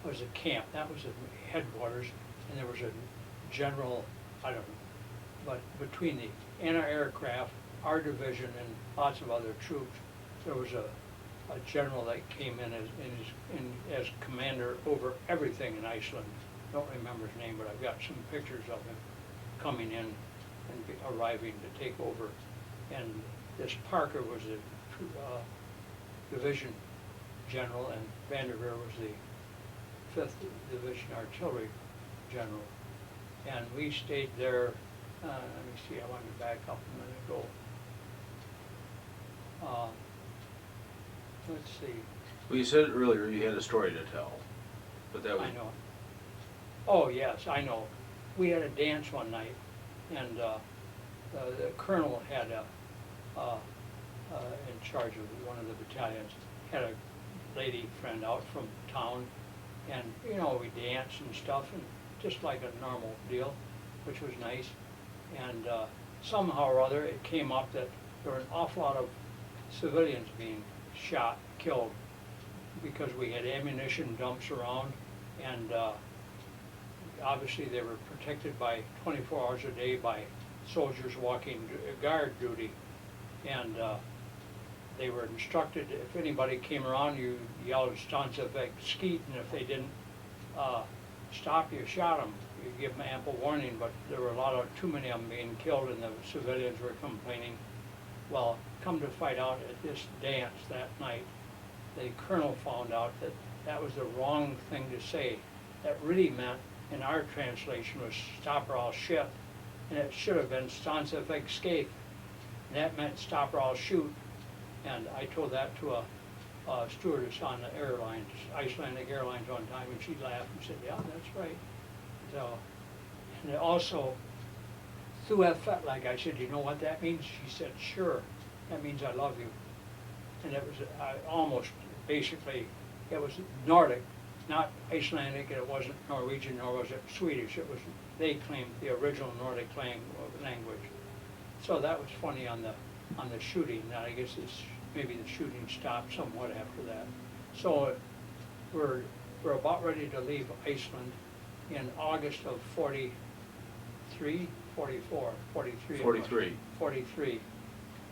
It was a camp, that was the headquarters, and there was a general, I don't know, but between the anti-aircraft, our division, and lots of other troops, there was a general that came in as commander over everything in Iceland. Don't remember his name, but I've got some pictures of him coming in and arriving to take over. And this Parker was the division general, and Vanderveer was the 5th Division Artillery general. And we stayed there, let me see, I wanted to back up a minute ago. Let's see. Well, you said earlier you had a story to tell, but that was... I know. Oh, yes, I know. We had a dance one night, and the colonel had in charge of one of the battalions, had a lady friend out from town, and, you know, we danced and stuff, and just like a normal deal, which was nice. And somehow or other, it came up that there were an awful lot of civilians being shot, killed, because we had ammunition dumps around, and obviously they were protected by 24 hours a day by soldiers walking guard duty, and they were instructed if anybody came around, you yelled stunts of skeet, and if they didn't stop, you shot them. You give them ample warning, but there were too many of them being killed, and the civilians were complaining. Well, come to find out at this dance that night, the colonel found out that that was the wrong thing to say. That really meant, in our translation, was stop or I'll shit. and it should have been Stanza Fig Scaife, and that meant stop or I'll shoot. And I told that to a stewardess on the airlines, Icelandic Airlines one time, and she laughed and said, yeah, that's right. So, and it also, through that fetlag, I said, you know what that means? She said, sure, that means I love you. And it was almost, basically, it was Nordic, not Icelandic, and it wasn't Norwegian, nor was it Swedish. It was, they claimed the original Nordic language. So that was funny on the shooting. Now I guess maybe the shooting stopped somewhat after that. So we're about ready to leave Iceland in August of 43, 44, 43. 43. 43.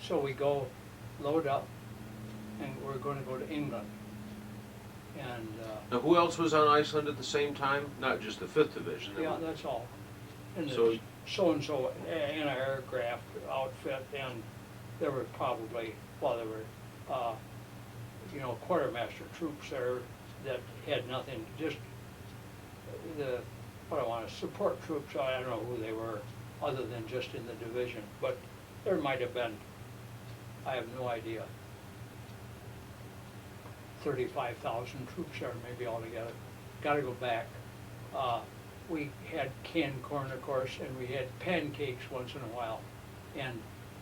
So we go, load up, and we're going to go to England. And Now, who else was on Iceland at the same time? Not just the 5th Division. yeah, that's all. And So- so-and-so in an aircraft outfit, and there were probably, well, there were, quartermaster troops there that had nothing, just support troops, I don't know who they were, other than just in the division, but there might have been, I have no idea, 35,000 troops there maybe altogether. Gotta go back. We had canned corn, of course, and we had pancakes once in a while. And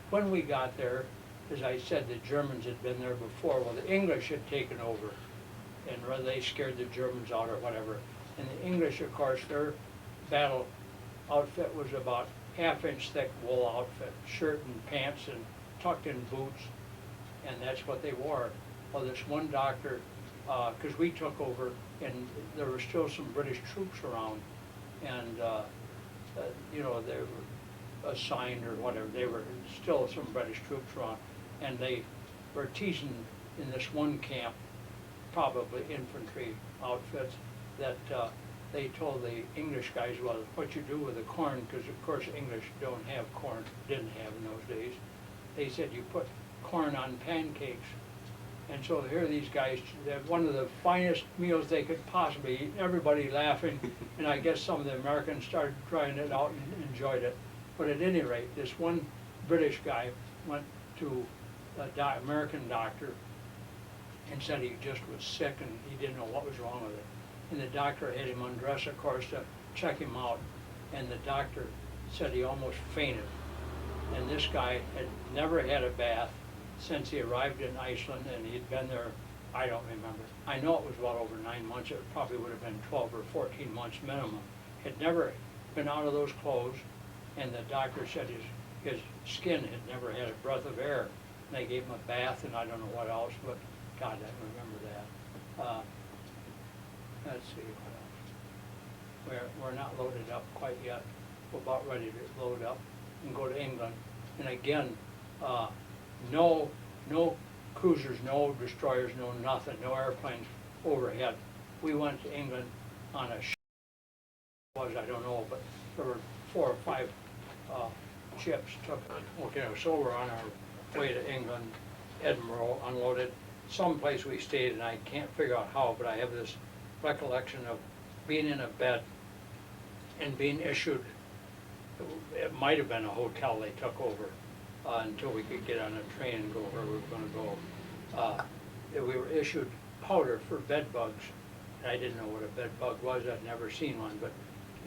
when we got there, as I said, the Germans had been there before. Well, the English had taken over, and whether they scared the Germans out or whatever. And the English, of course, their battle outfit was about half-inch thick wool outfit, shirt and pants and tucked in boots, and that's what they wore. Well, this one doctor, because we took over, and there were still some British troops around, and they were assigned or whatever. They were still some British troops around, and they were teasing in this one camp, probably infantry outfits, that they told the English guys, well, what you do with the corn, because of course English don't have corn, didn't have in those days. They said you put corn on pancakes. And so here these guys, one of the finest meals they could possibly eat, everybody laughing, and I guess some of the Americans started trying it out and enjoyed it. But at any rate, this one British guy went to an American doctor and said he just was sick and he didn't know what was wrong with it. And the doctor had him undressed, of course, to check him out. And the doctor said he almost fainted. And this guy had never had a bath since he arrived in Iceland, and he'd been there, I don't remember. I know it was well over 9 months. It probably would have been 12 or 14 months minimum. Had never been out of those clothes, and the doctor said his skin had never had a breath of air. And they gave him a bath and I don't know what else, but God, I remember that. Let's see what else. We're not loaded up quite yet. We're about ready to load up and go to England. And again, no cruisers, no destroyers, no nothing, no airplanes overhead. We went to England on a ship, I don't know, but there were 4 or 5 ships so we're on our way to England, Edinburgh, unloaded. Someplace we stayed, and I can't figure out how, but I have this recollection of being in a bed and being issued, it might have been a hotel they took over, until we could get on a train and go where we were going to go. We were issued powder for bed bugs. And I didn't know what a bed bug was. I'd never seen one, but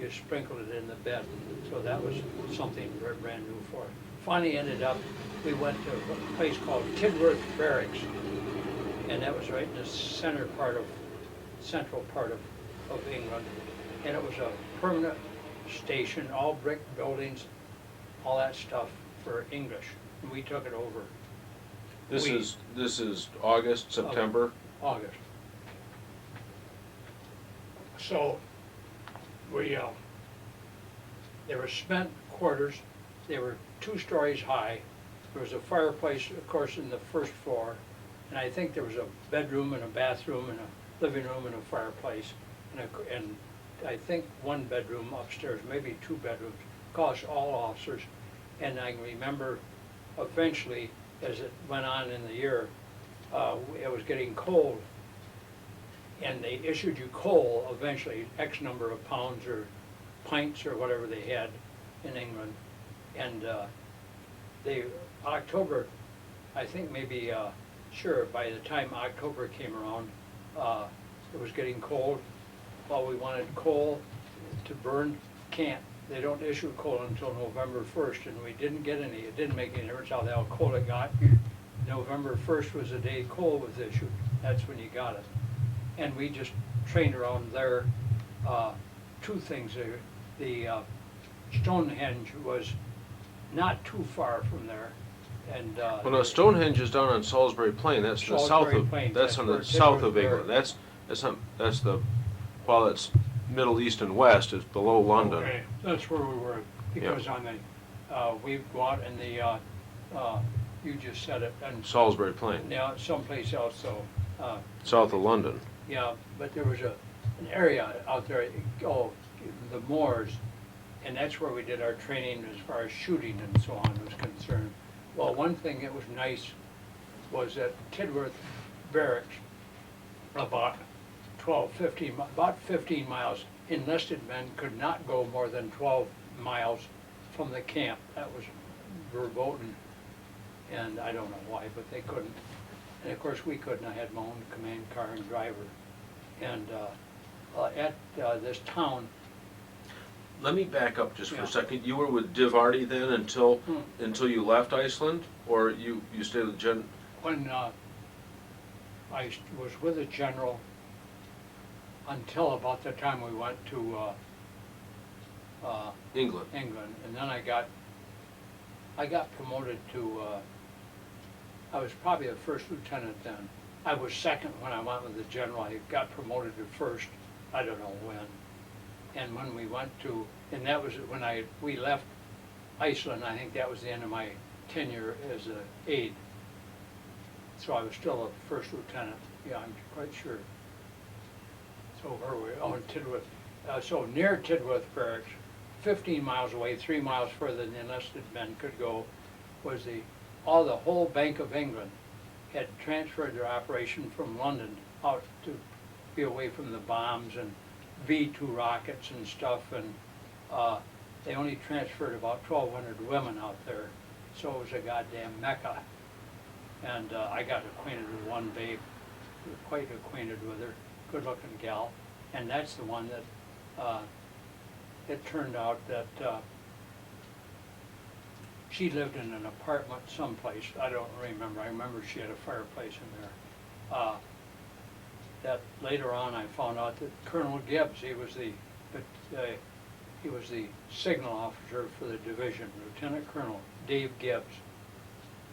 you sprinkled it in the bed. So that was something brand new for it. Finally ended up, we went to a place called Tidworth Barracks, and that was right in the central part of England. And it was a permanent station, all brick buildings, all that stuff for English, and we took it over. This is August, September? August. So, they were spent quarters, they were 2 stories high. There was a fireplace, of course, in the first floor, and I think there was a bedroom and a bathroom and a living room and a fireplace, and I think 1 bedroom upstairs, maybe 2 bedrooms, cost all officers. And I remember eventually, as it went on in the year, it was getting cold, and they issued you coal eventually, X number of pounds or pints or whatever they had in England. And October, I think maybe, sure, by the time October came around, it was getting cold. Well, we wanted coal to burn, can't. They don't issue coal until November 1st, and we didn't get any. It didn't make any difference how the hell coal it got. November 1st was the day coal was issued. That's when you got it. And we just trained around there. Two things. The Stonehenge was not too far from there. And Well, no, Stonehenge is down on Salisbury Plain, that's the south Salisbury of, Plain, that's on where the south of Tidworth England. That's the, while it's Middle East and West, it's below London. Okay, that's where we were, because on the, we go out in the, you just said it, and, Salisbury Plain, yeah, someplace else, so, south of London. yeah, but there was an area out there, the moors, and that's where we did our training as far as shooting and so on was concerned. Well, one thing that was nice was that Tidworth Barracks, about 15 miles, enlisted men could not go more than 12 miles from the camp. That was verboten, and I don't know why, but they couldn't. And of course, we couldn't. I had my own command car and driver. And at this town. Let me back up just for Yeah. a second. You were with Divardi then until Hmm. until you left Iceland, or you stayed with Gen? When I was with the general until about the time we went to England. England, and then I got promoted to, I was probably a first lieutenant then. I was second when I went with the general. I got promoted to first, I don't know when. And when we went to, and that was when we left Iceland, I think that was the end of my tenure as an aide. So I was still a first lieutenant, yeah, I'm quite sure. So where were we? Oh, in Tidworth. So near Tidworth Barracks, 15 miles away, 3 miles further than the enlisted men could go, was the whole Bank of England had transferred their operation from London out to be away from the bombs and V-2 rockets and stuff, and they only transferred about 1,200 women out there, so it was a goddamn mecca. And I got acquainted with one babe, quite acquainted with her, good-looking gal, and that's the one that it turned out that she lived in an apartment someplace, I don't remember. I remember she had a fireplace in there. That later on I found out that Colonel Gibbs, he was the signal officer for the division, Lieutenant Colonel Dave Gibbs.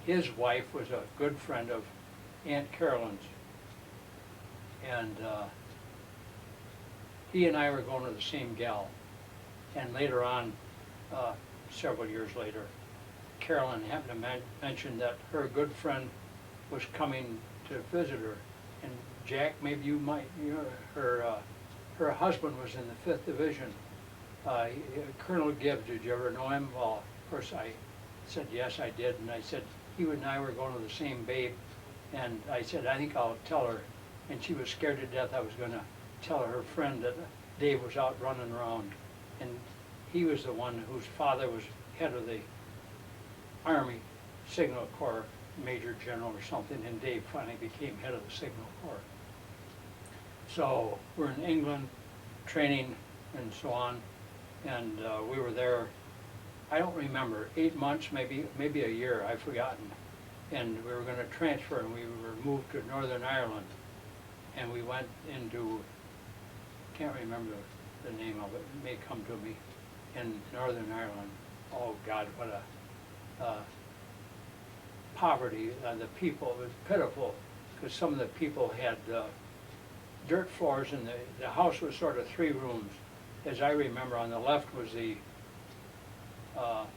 His wife was a good friend of Aunt Carolyn's, and he and I were going to the same gal. And later on, several years later, Carolyn happened to mention that her good friend was coming to visit her. And Jack, maybe you might, her husband was in the 5th Division. Colonel Gibbs, did you ever know him? Well, of course I said, yes, I did. And I said, he and I were going to the same babe. And I said, I think I'll tell her. And she was scared to death I was going to tell her friend that Dave was out running around. And he was the one whose father was head of the Army Signal Corps, Major General or something, and Dave finally became head of the Signal Corps. So we're in England, training and so on, and we were there, I don't remember, 8 months, maybe a year, I've forgotten. And we were going to transfer, and we were moved to Northern Ireland, and we went into, can't remember the name of it, it may come to me, in Northern Ireland. Oh God, what a poverty, the people, it was pitiful, because some of the people had dirt floors, and the house was sort of 3 rooms. As I remember, on the left was the, well,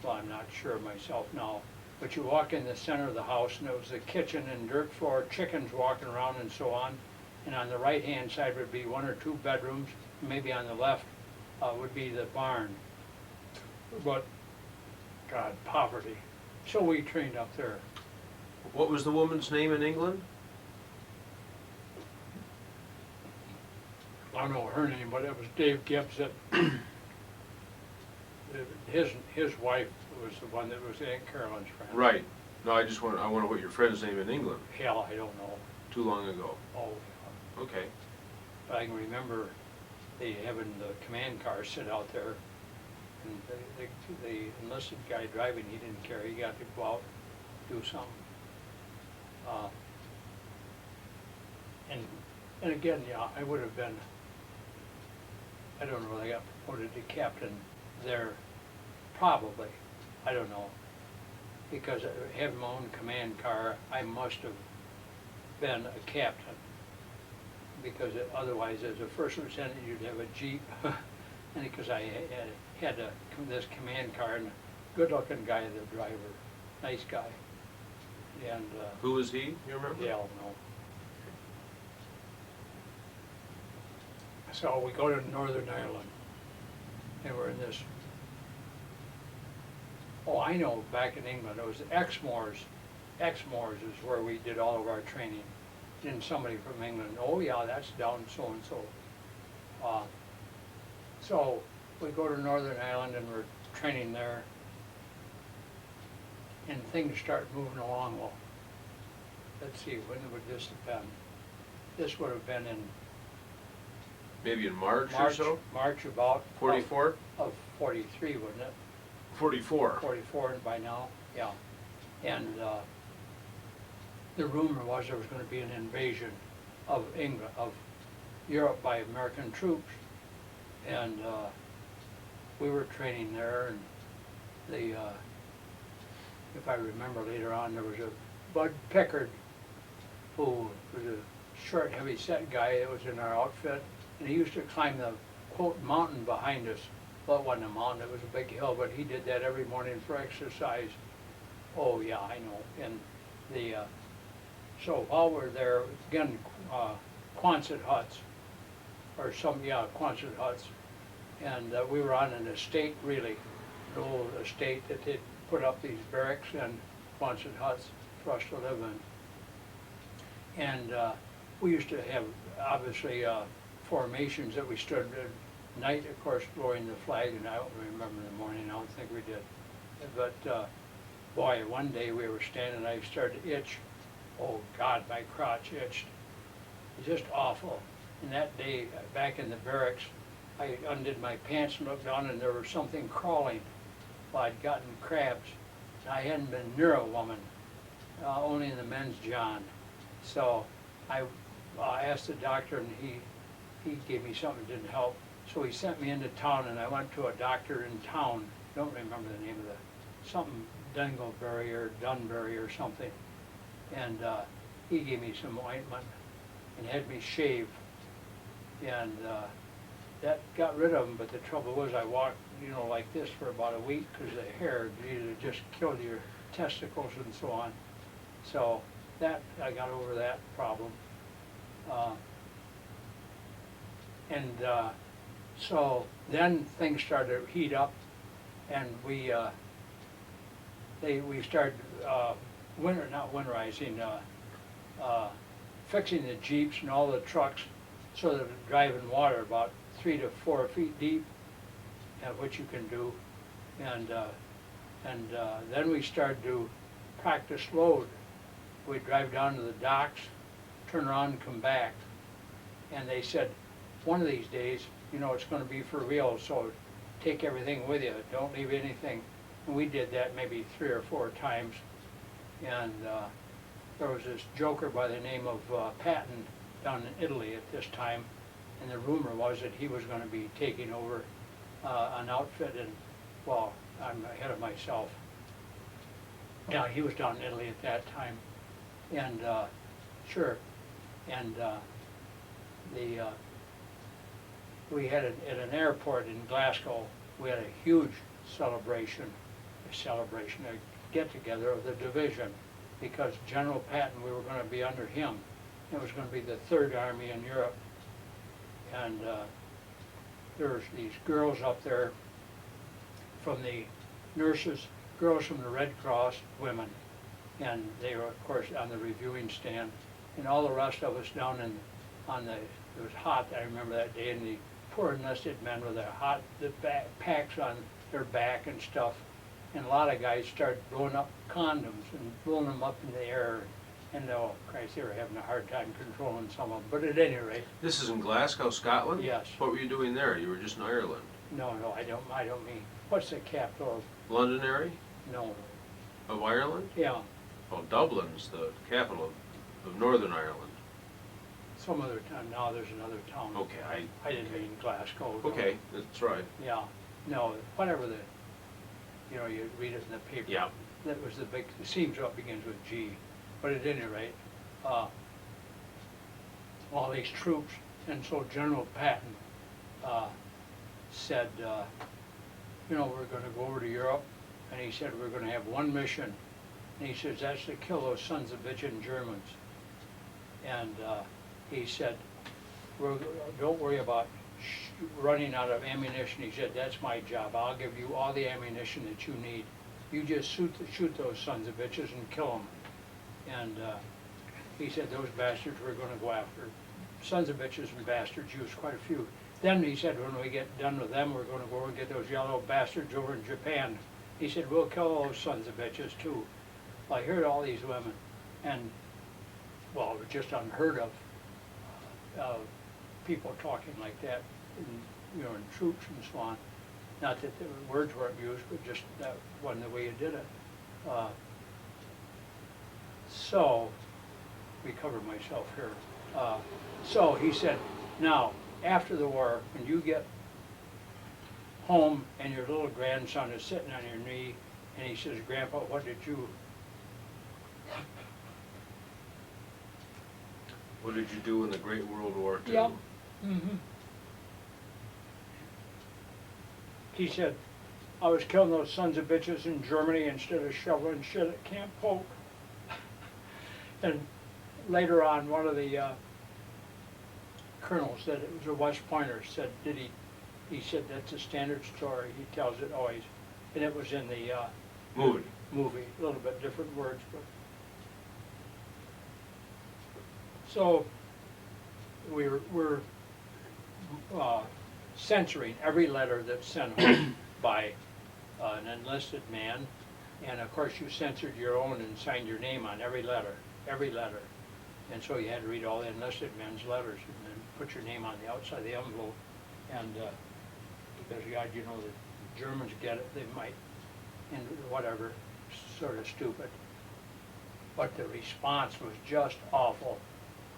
I'm not sure myself now, but you walk in the center of the house, and it was the kitchen and dirt floor, chickens walking around and so on, and on the right-hand side would be 1 or 2 bedrooms, maybe on the left would be the barn. But, God, poverty. So we trained up there. What was the woman's name in England? I don't know her name, but it was Dave Gibbs that his wife was the one that was Aunt Carolyn's friend. Right. No, I wonder what your friend's name in England, Hell, I don't know. too long ago. Oh, Okay. but I can remember they having the command car sit out there, and the enlisted guy driving, he didn't care, he got to go out, do something. And again, yeah, I would have been, I don't know, I got promoted to captain there, probably, I don't know. Because having my own command car, I must have been a captain. Because otherwise, as a first lieutenant, you'd have a Jeep. And because I had this command car, and a good-looking guy, the driver, nice guy. And Who was he, you remember? yeah, no. So we go to Northern Ireland, and we're in this, oh, I know, back in England, it was Exmoors. Exmoors is where we did all of our training. And somebody from England, oh yeah, that's down so-and-so. So we go to Northern Ireland and we're training there, and things start moving along. Well, let's see, when would this have been? This would have been in Maybe in March or so? March about. 44? Of 43, wouldn't it? 44. 44 by now, yeah. And the rumor was there was going to be an invasion of England, of Europe by American troops. And we were training there, and the, if I remember later on, there was a Bud Pickard, who was a short, heavy-set guy that was in our outfit, and he used to climb the, quote, mountain behind us. Well, it wasn't a mountain, it was a big hill, but he did that every morning for exercise. Oh, yeah, I know. And the, so while we're there, again, Quonset huts, or some, yeah, Quonset huts. And we were on an estate, really, an old estate that they'd put up these barracks and Quonset huts for us to live in. And we used to have, obviously, formations that we stood at night, of course, blowing the flag, and I don't remember in the morning, I don't think we did. But boy, one day we were standing, I started to itch. Oh God, my crotch itched. It was just awful. And that day, back in the barracks, I undid my pants and looked down, and there was something crawling. Well, I'd gotten crabs. And I hadn't been near a woman, only in the men's john. So I asked the doctor, and he gave me something that didn't help. So he sent me into town, and I went to a doctor in town. Don't remember the name of the, something Dingleberry or Dunbury or something. And he gave me some ointment and had me shave. And that got rid of them, but the trouble was I walked, you know, like this for about a week because the hair either just killed your testicles and so on. So that, I got over that problem. So then things started to heat up, and we started fixing the Jeeps and all the trucks so that they're driving water about 3 to 4 feet deep, which you can do. And then we started to practice load. We'd drive down to the docks, turn around and come back. And they said, one of these days, you know, it's going to be for real, so take everything with you, don't leave anything. And we did that maybe 3 or 4 times. And there was this joker by the name of Patton down in Italy at this time, and the rumor was that he was going to be taking over an outfit, and, well, I'm ahead of myself. Yeah, he was down in Italy at that time. And, sure, and we had at an airport in Glasgow, we had a huge celebration, a get-together of the division, because General Patton, we were going to be under him. It was going to be the Third Army in Europe. And there's these girls up there from the nurses, girls from the Red Cross, women, and they were, of course, on the reviewing stand, and all the rest of us down it was hot, I remember that day, and the poor enlisted men with their hot packs on their back and stuff. And a lot of guys started blowing up condoms and blowing them up in the air. And oh, Christ, they were having a hard time controlling some of them. But at any rate, This is in Glasgow, Scotland? yes. What were you doing there? You were just in Ireland. No, I don't mean, what's the capital Londonderry of, no, of Ireland? yeah, Well, Dublin's the capital of Northern Ireland. some other town, now there's another town. Okay, I didn't mean Glasgow. no. Okay, that's right. Yeah, no, whatever the, you know, you read it in the paper. Yeah. That was the big, it seems what begins with G, but at any rate, all these troops, and so General Patton, said, you know, we're gonna go over to Europe, and he said, we're gonna have one mission, and he says, that's to kill those sons of bitchin' Germans. And, he said, don't worry about running out of ammunition. He said, that's my job. I'll give you all the ammunition that you need. You just shoot those sons of bitches and kill them. And he said those bastards we're going to go after. Sons of bitches and bastards, used quite a few. Then he said, when we get done with them, we're going to go and get those yellow bastards over in Japan. He said, we'll kill those sons of bitches too. Well, I heard all these women, and, well, it was just unheard of. People talking like that, in, you know, in troops and so on. Not that the words weren't used, but just that wasn't the way you did it. So, recover myself here. So he said, now, after the war, when you get home and your little grandson is sitting on your knee, and he says, Grandpa, what did you What did you do in the Great World War II? Yep. Mm-hmm. He said, I was killing those sons of bitches in Germany instead of shoveling shit at Camp Polk. And later on, one of the colonels that it was a West Pointer said, he said that's a standard story, he tells it always. And it was in the movie, a little bit different words, but. So we're censoring every letter that's sent home by an enlisted man, and of course you censored your own and signed your name on every letter. And so you had to read all the enlisted men's letters and then put your name on the outside of the envelope. And because God, you know, the Germans get it, they might, and whatever, sort of stupid. But the response was just awful.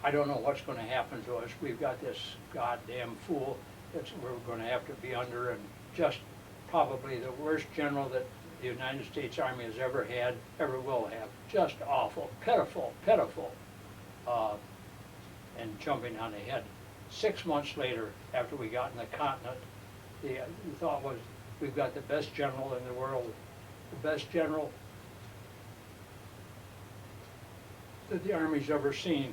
I don't know what's going to happen to us. We've got this goddamn fool that we're going to have to be under, and just probably the worst general that the United States Army has ever had, ever will have. Just awful, pitiful, and jumping on ahead. 6 months later, after we got in the continent, the thought was, we've got the best general in the world, the best general that the Army's ever seen.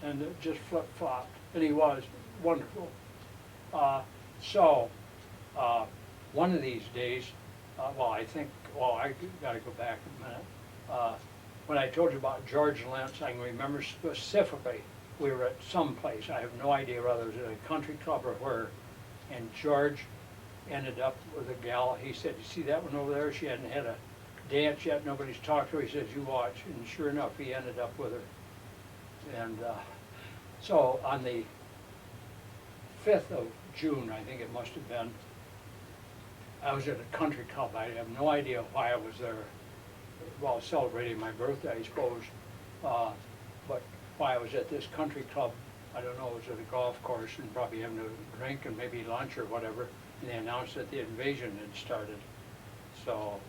And it just flip-flopped, and he was wonderful. One of these days, I gotta go back a minute. When I told you about George Lentz, I can remember specifically, we were at some place, I have no idea whether it was at a country club or where, and George ended up with a gal. He said, you see that one over there? She hadn't had a dance yet, nobody's talked to her. He says, you watch, and sure enough, he ended up with her. And so on the 5th of June, I think it must have been, I was at a country club. I have no idea why I was there. Well, celebrating my birthday, I suppose. But why I was at this country club, I don't know, it was at a golf course and probably having a drink and maybe lunch or whatever. And they announced that the invasion had started. So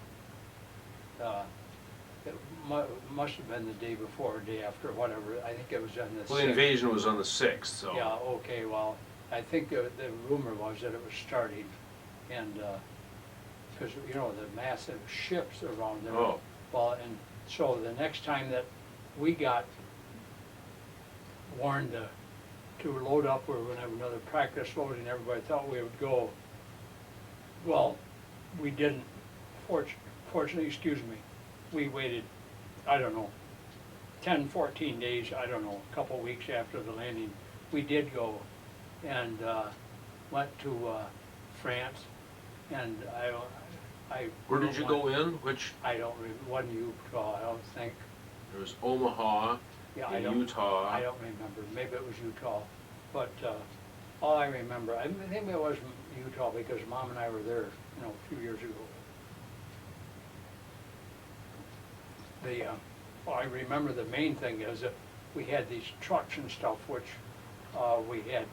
it must have been the day before or day after, whatever. I think it was on the 6th. Well, the invasion was on the 6th, so. Yeah, okay, well, I think the rumor was that it was starting, and, because, you know, the massive ships around there. Oh. Well, and so the next time that we got warned to load up, we were gonna have another practice loading, everybody thought we would go. Well, we didn't, fortunately, excuse me. We waited, I don't know, 10, 14 days, I don't know, a couple weeks after the landing. We did go and went to France And I. Where did you go in? Which, I don't, wasn't Utah, I don't think. there was Omaha Yeah, I and don't. Utah. I don't remember, maybe it was Utah, but, all I remember, I think it was Utah because Mom and I were there, a few years ago. Well, I remember the main thing is that we had these trucks and stuff, which, we had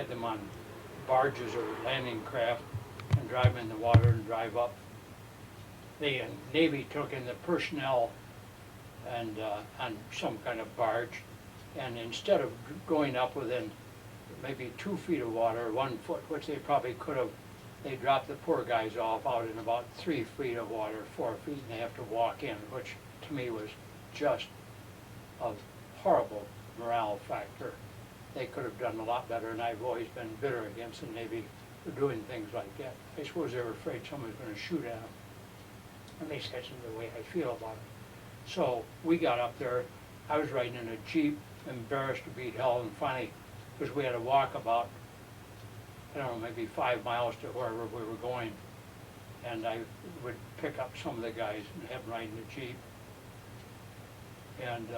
them on barges or landing craft and drive them in the water and drive up. The Navy took in the personnel and, on some kind of barge, and instead of going up within maybe 2 feet of water, 1 foot, which they probably could have, they dropped the poor guys off out in about 3 feet of water, 4 feet, and they have to walk in, which to me was just a horrible morale factor. They could have done a lot better, and I've always been bitter against the Navy for doing things like that. I suppose they were afraid someone was going to shoot at them. At least that's the way I feel about it. So we got up there. I was riding in a Jeep, embarrassed to beat hell, and finally, because we had to walk about, I don't know, maybe 5 miles to wherever we were going, and I would pick up some of the guys and have them ride in the Jeep. And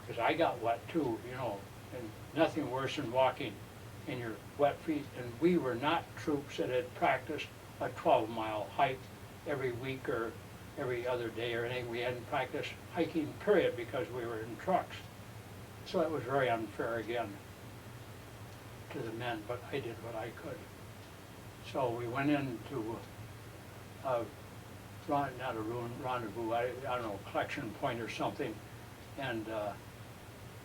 because I got wet too, and nothing worse than walking in your wet feet. And we were not troops that had practiced a 12-mile hike every week or every other day or anything. We hadn't practiced hiking, period, because we were in trucks. So it was very unfair again to the men, but I did what I could. So we went into not a rendezvous, I don't know, collection point or something, and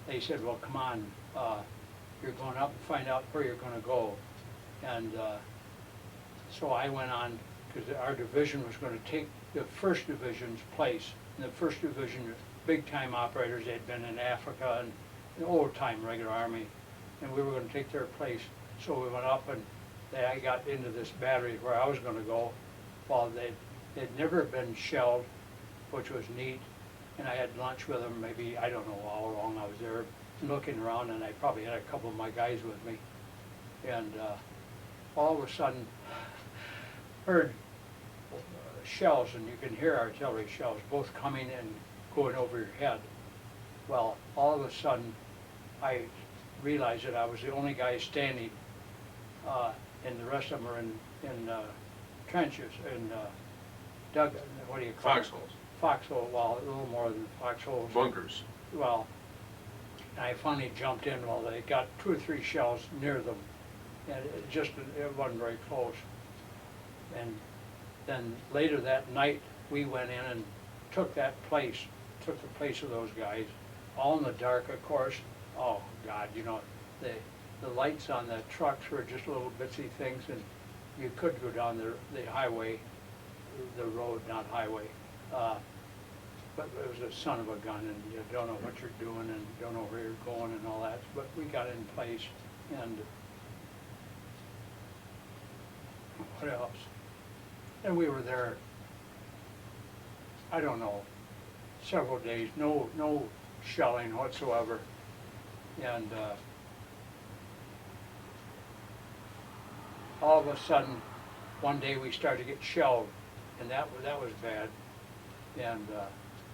they said, well, come on, you're going up and find out where you're going to go. And so I went on, because our division was going to take the 1st Division's place. And the 1st Division, big-time operators, they'd been in Africa and the old-time regular Army, and we were going to take their place. So we went up, and I got into this battery where I was going to go. Well, they'd never been shelled, which was neat, and I had lunch with them, maybe, I don't know how long I was there, looking around, and I probably had a couple of my guys with me. And all of a sudden, heard shells, and you can hear artillery shells, both coming and going over your head. Well, all of a sudden, I realized that I was the only guy standing, and the rest of them are in trenches, in what do you call it? Foxholes. Foxhole, well, a little more than foxholes. Bunkers. Well, I finally jumped in. Well, they got 2 or 3 shells near them, and it wasn't very close. And then later that night, we went in and took the place of those guys, all in the dark, of course. Oh God, the lights on the trucks were just little bitsy things, and you could go down the highway, the road, not highway. But it was a son of a gun, and you don't know what you're doing and you don't know where you're going and all that. But we got in place, and what else? And we were there, I don't know, several days, no shelling whatsoever. And all of a sudden, one day we started to get shelled, and that was bad. And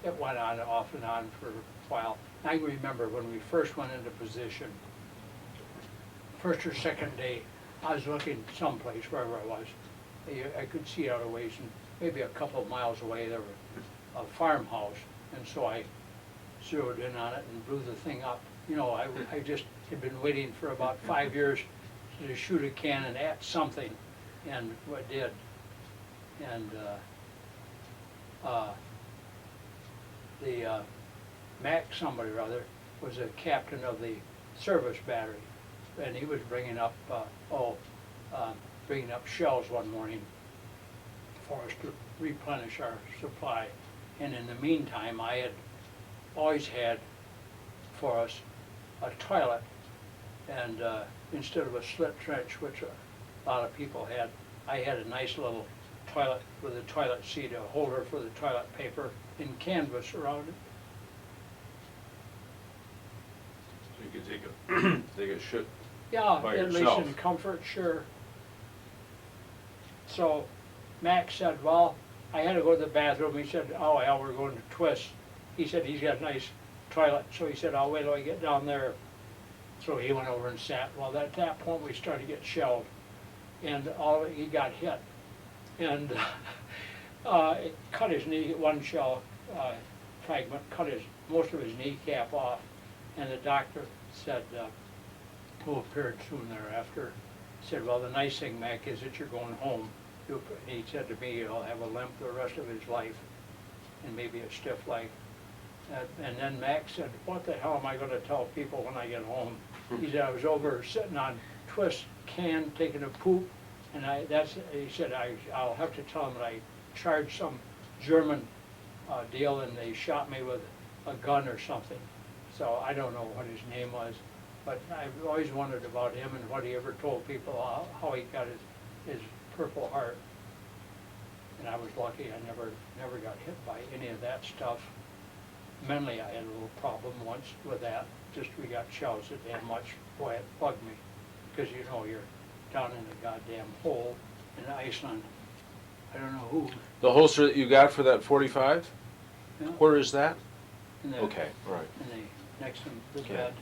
it went on off and on for a while. I remember when we first went into position, first or second day, I was looking someplace, wherever I was. I could see out a ways, and maybe a couple of miles away there was a farmhouse, and so I zeroed in on it and blew the thing up. I just had been waiting for about 5 years to shoot a cannon at something, and what did. And the Mac somebody or other was a captain of the service battery, and he was bringing up shells one morning for us to replenish our supply. And in the meantime, I had always had for us a toilet, and instead of a slit trench, which a lot of people had, I had a nice little toilet with a toilet seat, a holder for the toilet paper, in canvas around it. So you could take a shit Yeah, by at least yourself. in comfort, sure. So Max said, well, I had to go to the bathroom. He said, oh, yeah, we're going to Twist. He said he's got a nice toilet, so he said, I'll wait till I get down there. So he went over and sat. Well, at that point, we started to get shelled, and he got hit. And it cut his knee, one shell fragment cut most of his kneecap off, and the doctor said, who appeared soon thereafter, said, well, the nice thing, Mac, is that you're going home. He said to me, he'll have a limp the rest of his life, and maybe a stiff leg. And then Mac said, what the hell am I gonna tell people when I get home? He said, I was over sitting on Twist can, taking a poop, and he said, I'll have to tell them that I charged some German deal and they shot me with a gun or something. So I don't know what his name was, but I've always wondered about him and what he ever told people, how he got his Purple Heart. And I was lucky, I never got hit by any of that stuff. Mentally, I had a little problem once with that. Just we got shells that damn much, boy, it bugged me. Because you know, you're down in a goddamn hole in Iceland. I don't know who. The holster that you got for that 45? Yeah, Where is that? in the, Okay, all right. in the, next to the Okay. bed.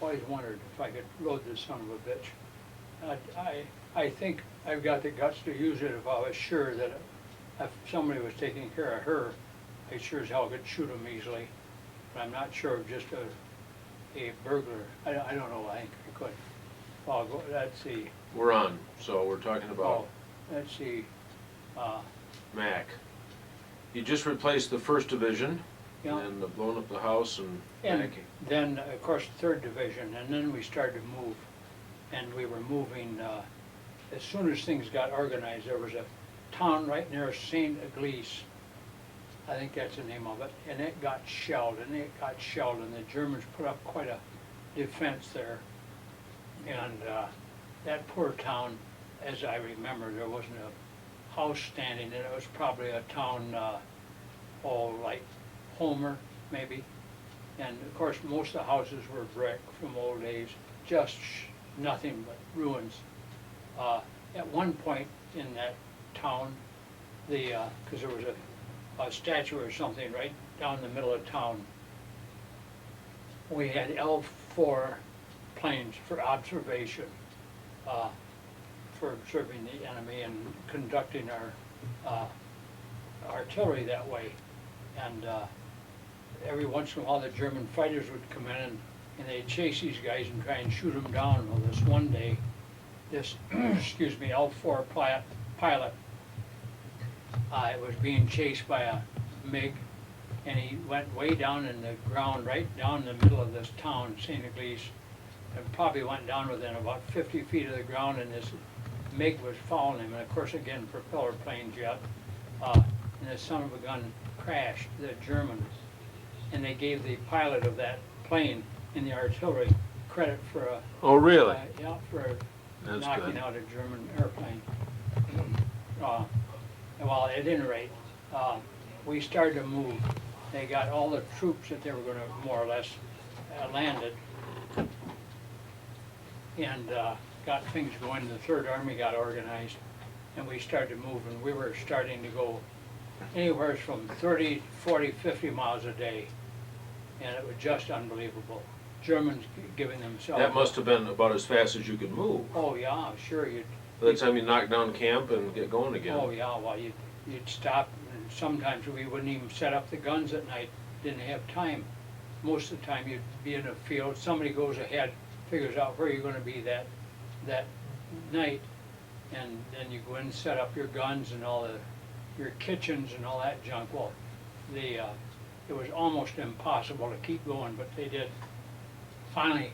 Always wondered if I could load this son of a bitch. I think I've got the guts to use it if I was sure that if somebody was taking care of her, I sure as hell could shoot them easily. But I'm not sure of just a burglar. I don't know, I think I could. Well, let's see. We're on, so we're talking Oh, about let's see. Mac. You just replaced the 1st Division, Yeah. and blown up the house and And Mac. then, of course, 3rd Division, and then we started to move. And we were moving, as soon as things got organized, there was a town right near St. Eglise. I think that's the name of it, and it got shelled, and the Germans put up quite a defense there. And that poor town, as I remember, there wasn't a house standing, and it was probably a town, like Homer, maybe. And of course, most of the houses were brick from old days, just nothing but ruins. At one point in that town, because there was a statue or something right down the middle of town, we had L4 planes for observation, for observing the enemy and conducting our artillery that way. And every once in a while the German fighters would come in and they'd chase these guys and try and shoot them down. Well, this one day, this, excuse me, L4 pilot, was being chased by a MiG, and he went way down in the ground, right down the middle of this town, St. Eglise, and probably went down within about 50 feet of the ground, and this MiG was following him, and of course, again, propeller plane jet, and the son of a gun crashed, the German, and they gave the pilot of that plane in the artillery credit for a Oh, really? yeah, for That's knocking good. out a German airplane. Well, at any rate, we started to move. They got all the troops that they were going to more or less landed, and got things going. The Third Army got organized, and we started to move, and we were starting to go anywhere from 30, 40, 50 miles a day, and it was just unbelievable. Germans giving themselves. That must have been about as fast as you could move. Oh yeah, sure. By the time you knock down camp and get going again. Oh yeah, well you'd stop, and sometimes we wouldn't even set up the guns at night. Didn't have time. Most of the time you'd be in a field. Somebody goes ahead, figures out where you're going to be that night, and then you go in and set up your guns and all your kitchens and all that junk. Well, it was almost impossible to keep going, but they did. Finally,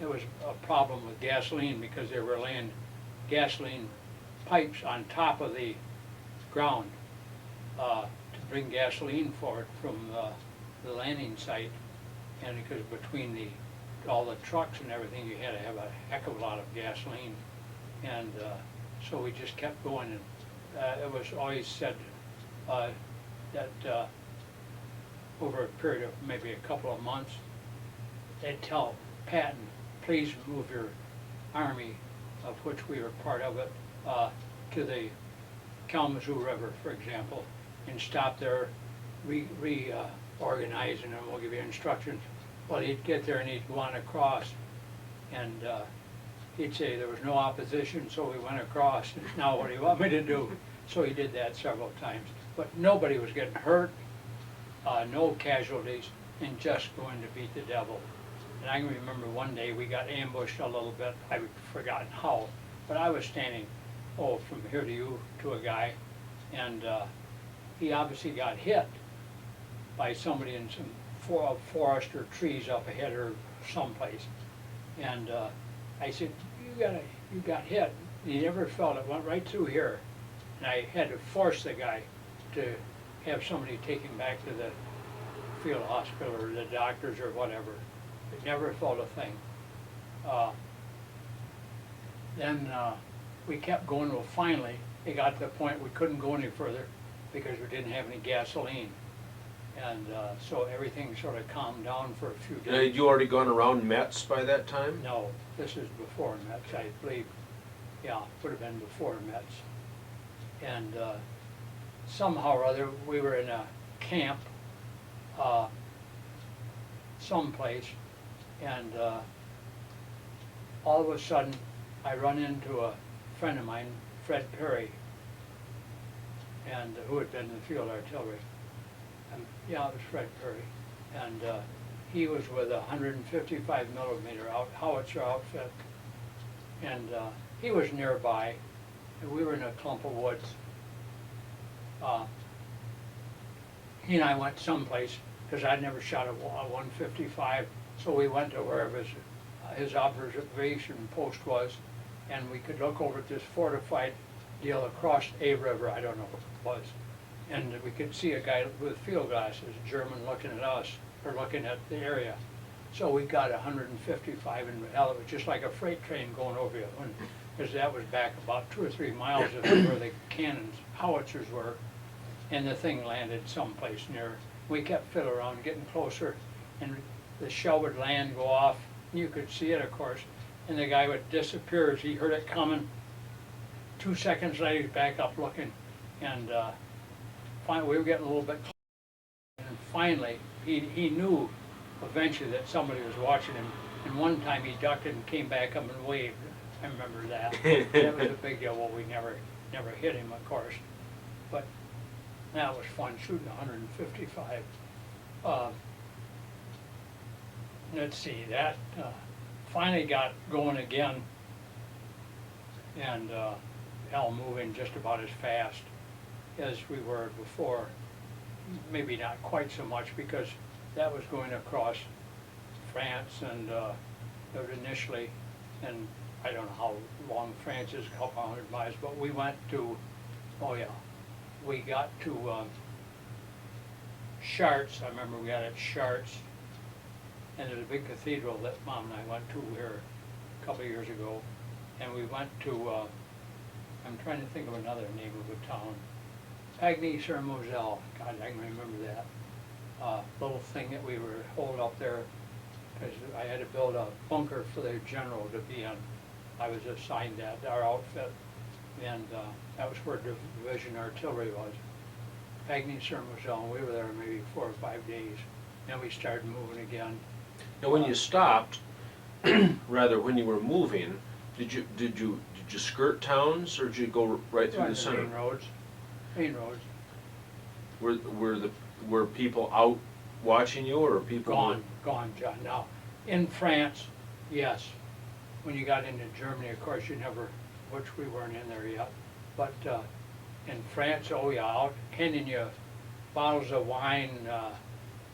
it was a problem with gasoline because they were laying gasoline pipes on top of the ground to bring gasoline for it from the landing site, and because between all the trucks and everything, you had to have a heck of a lot of gasoline, and so we just kept going. And it was always said that over a period of maybe a couple of months, they'd tell Patton, please move your army, of which we were part of it, to the Kalamazoo River, for example, and stop there, reorganize, and then we'll give you instructions. Well, he'd get there and he'd go on across, and he'd say there was no opposition, so we went across, and now what do you want me to do? So he did that several times. But nobody was getting hurt, no casualties, and just going to beat the devil. And I can remember one day we got ambushed a little bit, I've forgotten how, but I was standing, from here to you, to a guy, and he obviously got hit by somebody in some forest or trees up ahead or someplace. And I said, you got hit. He never felt it, went right through here. And I had to force the guy to have somebody take him back to the field hospital or the doctors or whatever. It never felt a thing. Then we kept going. Well, finally, it got to the point we couldn't go any further because we didn't have any gasoline. And so everything sort of calmed down for a few days. Had you already gone around Metz by that time? No, this is before Metz, I believe. Yeah, would have been before Metz. And somehow or other, we were in a camp someplace, and all of a sudden, I run into a friend of mine, Fred Perry, and who had been in the Field Artillery. Yeah, it was Fred Perry, and he was with a 155 millimeter howitzer outfit, and he was nearby, and we were in a clump of woods. He and I went someplace because I'd never shot a 155, so we went to wherever his observation post was, and we could look over at this fortified deal across a river. I don't know what it was. And we could see a guy with field glasses, a German, looking at us, or looking at the area. So we got 155, and hell, it was just like a freight train going over you, because that was back about 2 or 3 miles of where the cannons, howitzers were, and the thing landed someplace near. We kept fiddling around, getting closer, and the shell would land, go off, and you could see it, of course, and the guy would disappear as he heard it coming. 2 seconds later, he's back up looking, and finally, we were getting a little bit closer, and finally, he knew eventually that somebody was watching him, and one time he ducked and came back up and waved. I remember that. That was a big deal. Well, we never hit him, of course, but that was fun, shooting 155. Let's see, that finally got going again, and hell, moving just about as fast as we were before. Maybe not quite so much, because that was going across France, and it was initially, and I don't know how long France is, a couple hundred miles, but we went to, we got to Chartres. I remember we got at Chartres, and there's a big cathedral that Mom and I went to here a couple of years ago, and we went to, I'm trying to think of another name of a town, Pagny-sur-Moselle. God, I can remember that. Little thing that we were holding up there, because I had to build a bunker for the general to be in. I was assigned that, our outfit, and that was where Division Artillery was. Pagny-sur-Moselle, we were there maybe 4 or 5 days. Then we started moving again. Now, when you stopped, rather when you were moving, did you skirt towns, or did you go right through the center? Main roads. Were people out watching you, or people? Gone, John. Now, in France, yes. When you got into Germany, of course, you never, which we weren't in there yet. But in France, oh yeah, out handing you bottles of wine,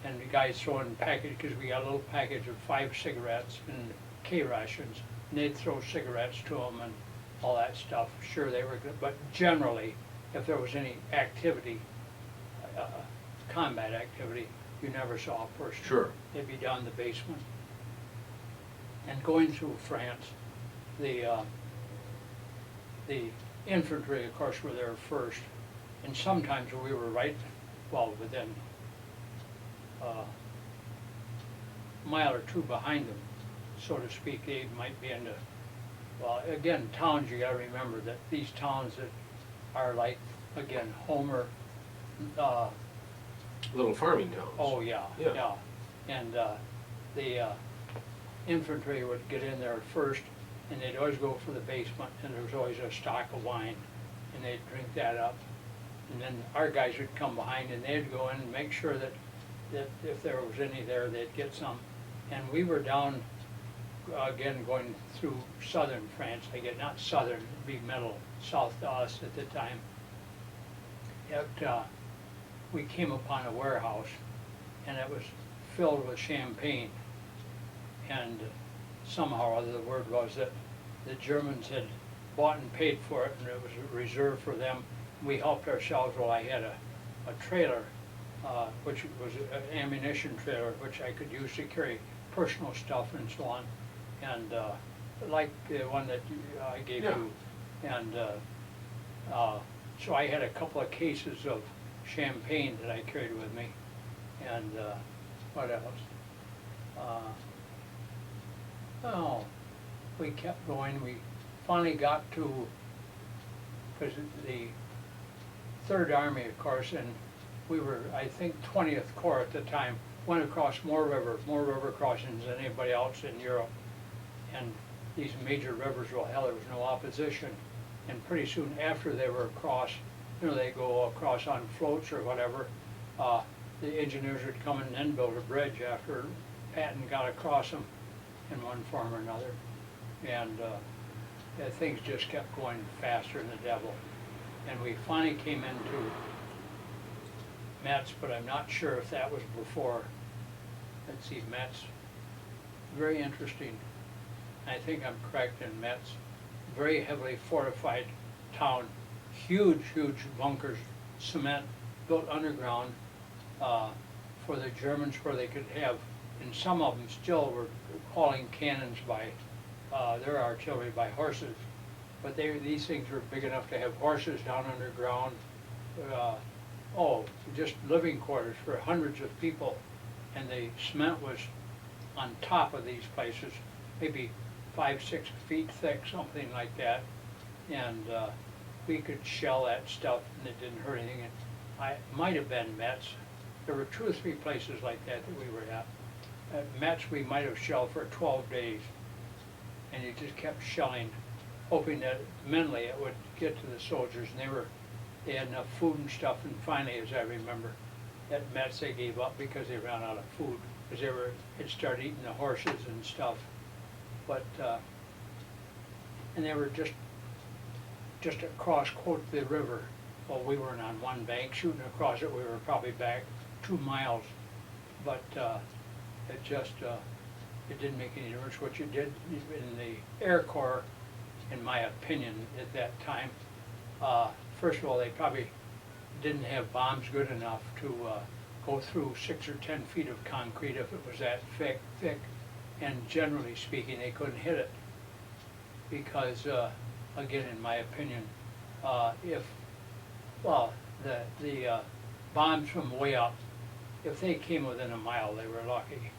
and the guys throwing packages, because we got a little package of 5 cigarettes and K rations, and they'd throw cigarettes to them and all that stuff. Sure, they were good, but generally, if there was any activity, combat activity, you never saw a person. Sure. They'd be down in the basement. And going through France, the infantry, of course, were there first, and sometimes we were right, well, within a mile or 2 behind them, so to speak. They might be in the Well, again, towns, you gotta remember that these towns that are like, again, Homer, Little farming towns. oh, yeah, Yeah. yeah. And the infantry would get in there first, and they'd always go for the basement, and there was always a stock of wine, and they'd drink that up. And then our guys would come behind, and they'd go in and make sure that if there was any there, they'd get some. And we were down, again, going through southern France, I guess, not southern, it'd be middle, south to us at the time. We came upon a warehouse, and it was filled with champagne. And somehow or other, the word was that the Germans had bought and paid for it, and it was reserved for them. We helped ourselves. Well, I had a trailer, which was an ammunition trailer, which I could use to carry personal stuff and so on. And like the one that I gave Yeah. you. And so I had a couple of cases of champagne that I carried with me. And what else? Oh, we kept going. We finally got to, because the Third Army, of course, and we were, I think, 20th Corps at the time, went across more river crossings than anybody else in Europe. And these major rivers, well, hell, there was no opposition. And pretty soon after they were across, you know, they go across on floats or whatever, the engineers would come in and build a bridge after Patton got across them in one form or another. And things just kept going faster than the devil. And we finally came into Metz, but I'm not sure if that was before. Let's see, Metz, very interesting. I think I'm correct in Metz. Very heavily fortified town, huge bunkers, cement built underground for the Germans, where they could have, and some of them still were hauling cannons by their artillery by horses. But these things were big enough to have horses down underground. Just living quarters for hundreds of people. And the cement was on top of these places, maybe 5-6 feet thick, something like that. And we could shell that stuff and it didn't hurt anything. And it might have been Metz. There were 2 or 3 places like that we were at. At Metz, we might have shelled for 12 days. And you just kept shelling, hoping that mentally it would get to the soldiers, and they had enough food and stuff. And finally, as I remember, at Metz they gave up because they ran out of food, because had started eating the horses and stuff. But and they were just across, quote, the river. Well, we weren't on one bank shooting across it. We were probably back 2 miles, but it didn't make any difference what you did in the Air Corps. In my opinion, at that time, first of all, they probably didn't have bombs good enough to go through 6 or 10 feet of concrete if it was that thick, and generally speaking, they couldn't hit it because, again, in my opinion, the bombs from way up, if they came within a mile, they were lucky,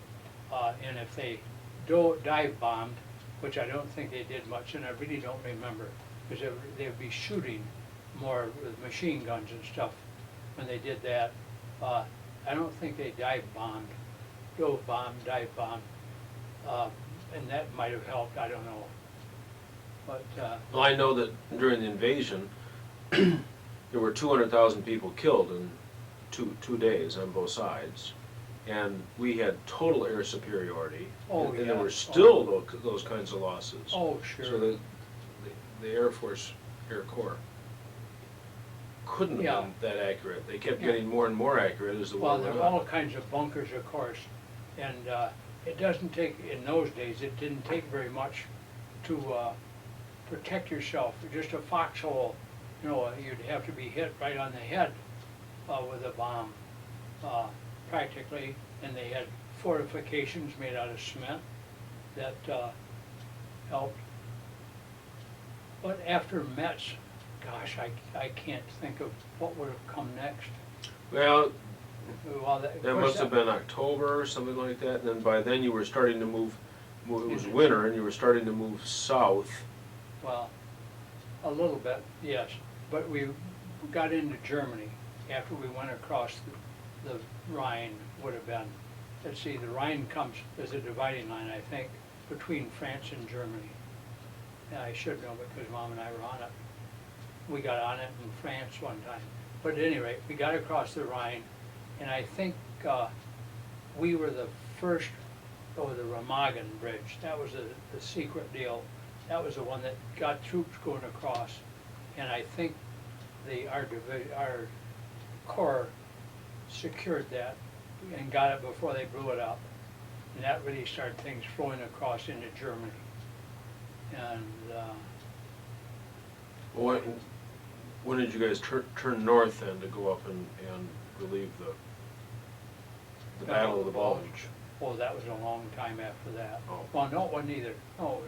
and if they dive bombed, which I don't think they did much, and I really don't remember, because they would be shooting more with machine guns and stuff when they did that. I don't think they dive bombed, dive bombed, and that might have helped, I don't know. But Well, I know that during the invasion, there were 200,000 people killed in two days on both sides. And we had total air superiority. And there were still those kinds of losses. Oh, sure. So the Air Force, Air Corps, couldn't have been that accurate. They kept getting more and more accurate as the war went on. Well, there were all kinds of bunkers, of course, and it doesn't take, in those days, it didn't take very much to protect yourself. Just a foxhole, you know, you'd have to be hit right on the head with a bomb, practically, and they had fortifications made out of cement that helped. But after Metz, gosh, I can't think of what would have come next. Well, That must have been October or something like that, and then by then you were starting to move, it was winter, and you were starting to move south Well, a little bit, yes, but we got into Germany after we went across the Rhine, would have been. Let's see, the Rhine comes as a dividing line, I think, between France and Germany. And I should know because Mom and I were on it. We got on it in France one time. But at any rate, we got across the Rhine, and I think we were the first over the Remagen Bridge. That was the secret deal. That was the one that got troops going across. And I think our Corps secured that and got it before they blew it up. And that really started things flowing across into Germany. And When did you guys turn north then to go up and relieve the Battle of the Bulge? oh, that was a long time after that. Oh. Well, no, it wasn't either. No,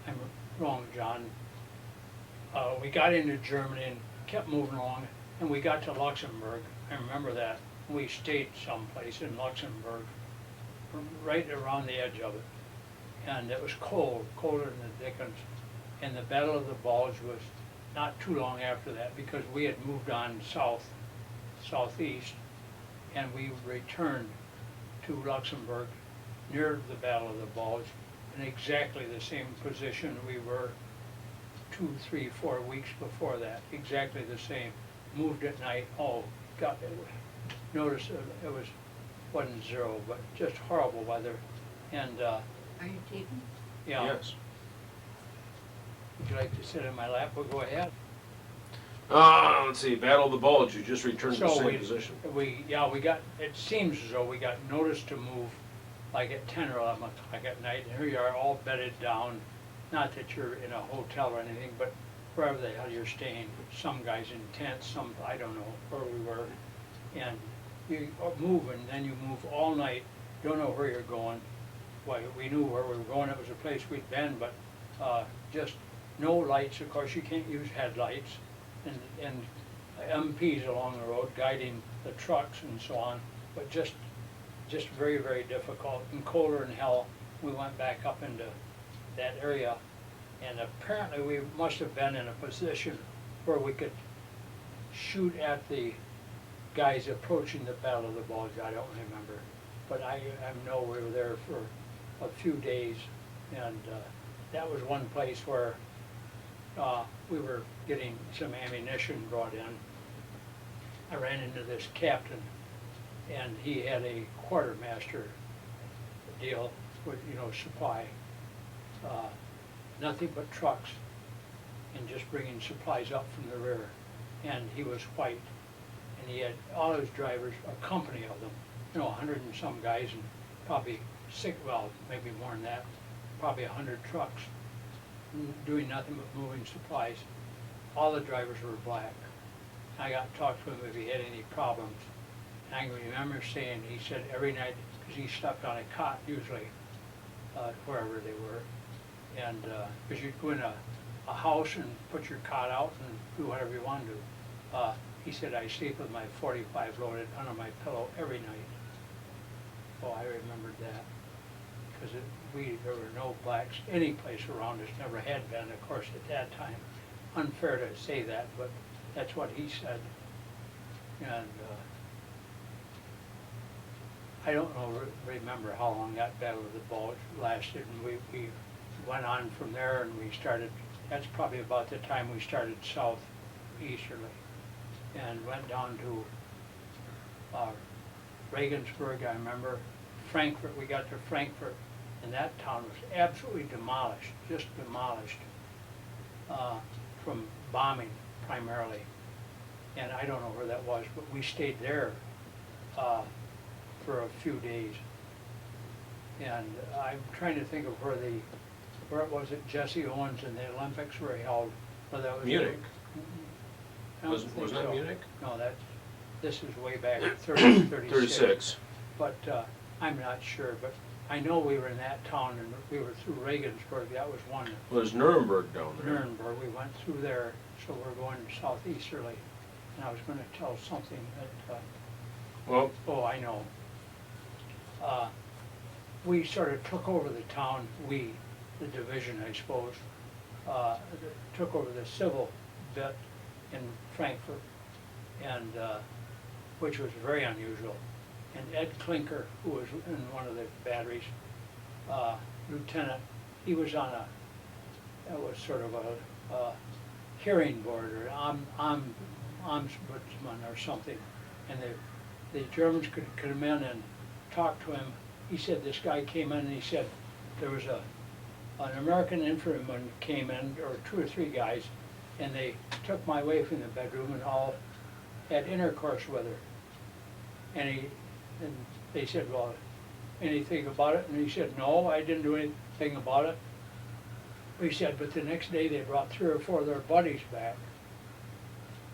I'm wrong, John. We got into Germany and kept moving along, and we got to Luxembourg. I remember that. We stayed someplace in Luxembourg, right around the edge of it. And it was cold, colder than the dickens. And the Battle of the Bulge was not too long after that, because we had moved on southeast, and we returned to Luxembourg near the Battle of the Bulge in exactly the same position we were 2, 3, 4 weeks before that. Exactly the same. Moved at night. Oh, God! Notice it wasn't zero, but just horrible weather. And Are you taping? yeah. Yes. Would you like to sit in my lap? Well, go ahead. Let's see, Battle of the Bulge, you just returned to the same position. We got, it seems as though we got notice to move like at 10 or 11 o'clock at night, and here you are all bedded down. Not that you're in a hotel or anything, but wherever the hell you're staying. Some guys in tents, some, I don't know where we were. And you move, and then you move all night, don't know where you're going. Well, we knew where we were going, it was a place we'd been, but just no lights. Of course, you can't use headlights, and MPs along the road guiding the trucks and so on, but just very, very difficult and colder than hell. We went back up into that area, and apparently we must have been in a position where we could shoot at the guys approaching the Battle of the Bulge. I don't remember, but I know we were there for a few days, and that was one place where we were getting some ammunition brought in. I ran into this captain, and he had a quartermaster deal with, supply. Nothing but trucks, and just bringing supplies up from the rear. And he was white, and he had all his drivers, a company of them, 100 and some guys, and probably maybe more than that, probably 100 trucks, doing nothing but moving supplies. All the drivers were black. I got to talk to him if he had any problems. And I can remember saying, he said every night, because he slept on a cot usually, wherever they were, and because you'd go in a house and put your cot out and do whatever you want to do. He said, I sleep with my .45 loaded under my pillow every night. Oh, I remembered that, because there were no blacks any place around us, never had been, of course, at that time. Unfair to say that, but that's what he said. And I don't remember how long that Battle of the Bulge lasted, and we went on from there, and we started, that's probably about the time we started southeasterly, and went down to Regensburg, I remember. Frankfurt, we got to Frankfurt, and that town was absolutely demolished, just demolished, from bombing primarily. And I don't know where that was, but we stayed there for a few days. And I'm trying to think of where it was that Jesse Owens and the Olympics were held. Well, that was Munich. Wasn't that Munich? No, this is way back, 36. 36. But I'm not sure, but I know we were in that town, and we were through Regensburg. That was one. Well, there's Nuremberg down there. Nuremberg, we went through there, so we're going southeasterly. And I was going to tell something that, Well, oh, I know. We sort of took over the town, the division, I suppose, took over the civil bit in Frankfurt, and, which was very unusual. And Ed Klinker, who was in one of the batteries, lieutenant, he was on it was sort of a hearing board or ombudsman or something. And the Germans could come in and talk to him. He said this guy came in and he said there was an American infantryman came in, or 2 or 3 guys, and they took my wife in the bedroom and all had intercourse with her. And they said, well, anything about it? And he said, no, I didn't do anything about it. He said, but the next day they brought 3 or 4 of their buddies back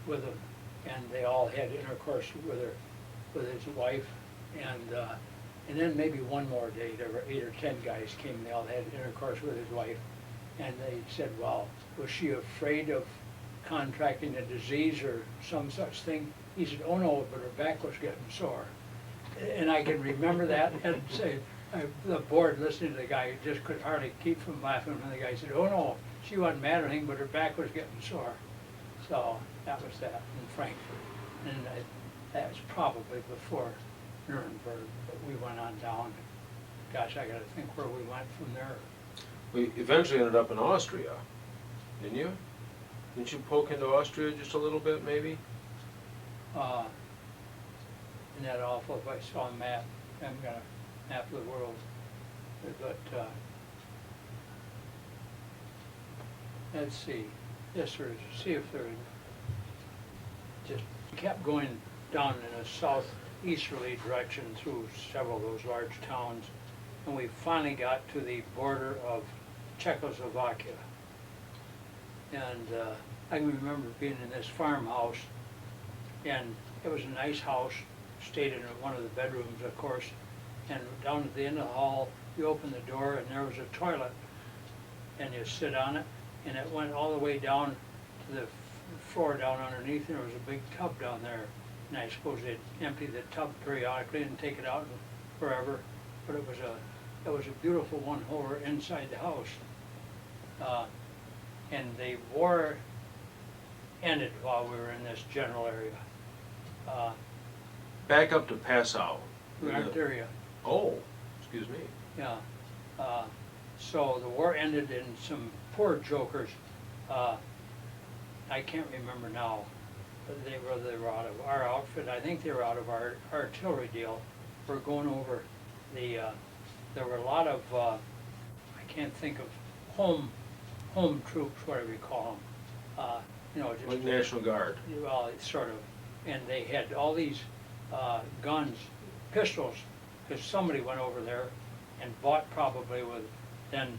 with them, and they all had intercourse with her, with his wife, and then maybe one more day there were 8 or 10 guys came, and they all had intercourse with his wife, and they said, well, was she afraid of contracting a disease or some such thing? He said, oh no, but her back was getting sore. And I can remember that and say, the board listening to the guy just could hardly keep from laughing when the guy said, oh no, she wasn't mad or anything, but her back was getting sore. So that was that in Frankfurt. And that was probably before Nuremberg, but we went on down. Gosh, I gotta think where we went from there. We eventually ended up in Austria, didn't you? Didn't you poke into Austria just a little bit, maybe? Isn't that awful if I saw a map? I'm gonna map of the world. But let's see. Yes, sir. See if there just kept going down in a southeasterly direction through several of those large towns, and we finally got to the border of Czechoslovakia. And I can remember being in this farmhouse, and it was a nice house, stayed in one of the bedrooms, of course, and down at the end of the hall, you open the door and there was a toilet, and you sit on it, and it went all the way down to the floor down underneath, and there was a big tub down there, and I suppose they'd empty the tub periodically and take it out forever, but it was a beautiful one over inside the house. And the war ended while we were in this general area. Back up to Passau. We aren't there yet. Oh, excuse me. Yeah. So the war ended, and some poor jokers, I can't remember now, whether they were out of our outfit. I think they were out of our artillery deal. We're going over there were a lot of, I can't think of, home troops, whatever you call them. You know, just Like National Guard. well, it's sort of, and they had all these guns, pistols, because somebody went over there and bought probably with then,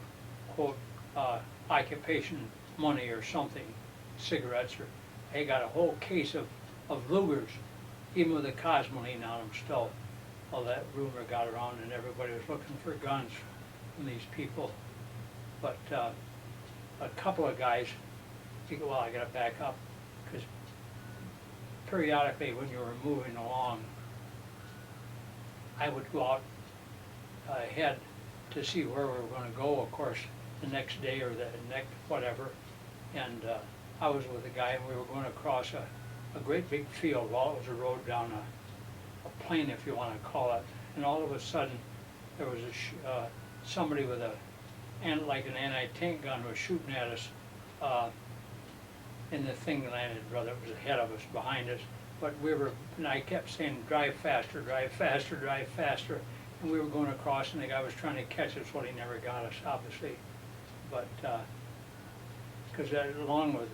quote, occupation money or something, cigarettes, or they got a whole case of Lugers, even with the Cosmoline on them still. Well, that rumor got around and everybody was looking for guns from these people. But a couple of guys, well, I gotta back up, because periodically when you were moving along, I would go out ahead to see where we were gonna go, of course, the next day or the next whatever. And I was with a guy, and we were going across a great big field. Well, it was a road down a plain, if you want to call it. And all of a sudden, there was somebody with like an anti-tank gun was shooting at us. And the thing landed, brother, it was ahead of us, behind us. But and I kept saying, drive faster, drive faster, drive faster. And we were going across, and the guy was trying to catch us. Well, he never got us, obviously. But, because along with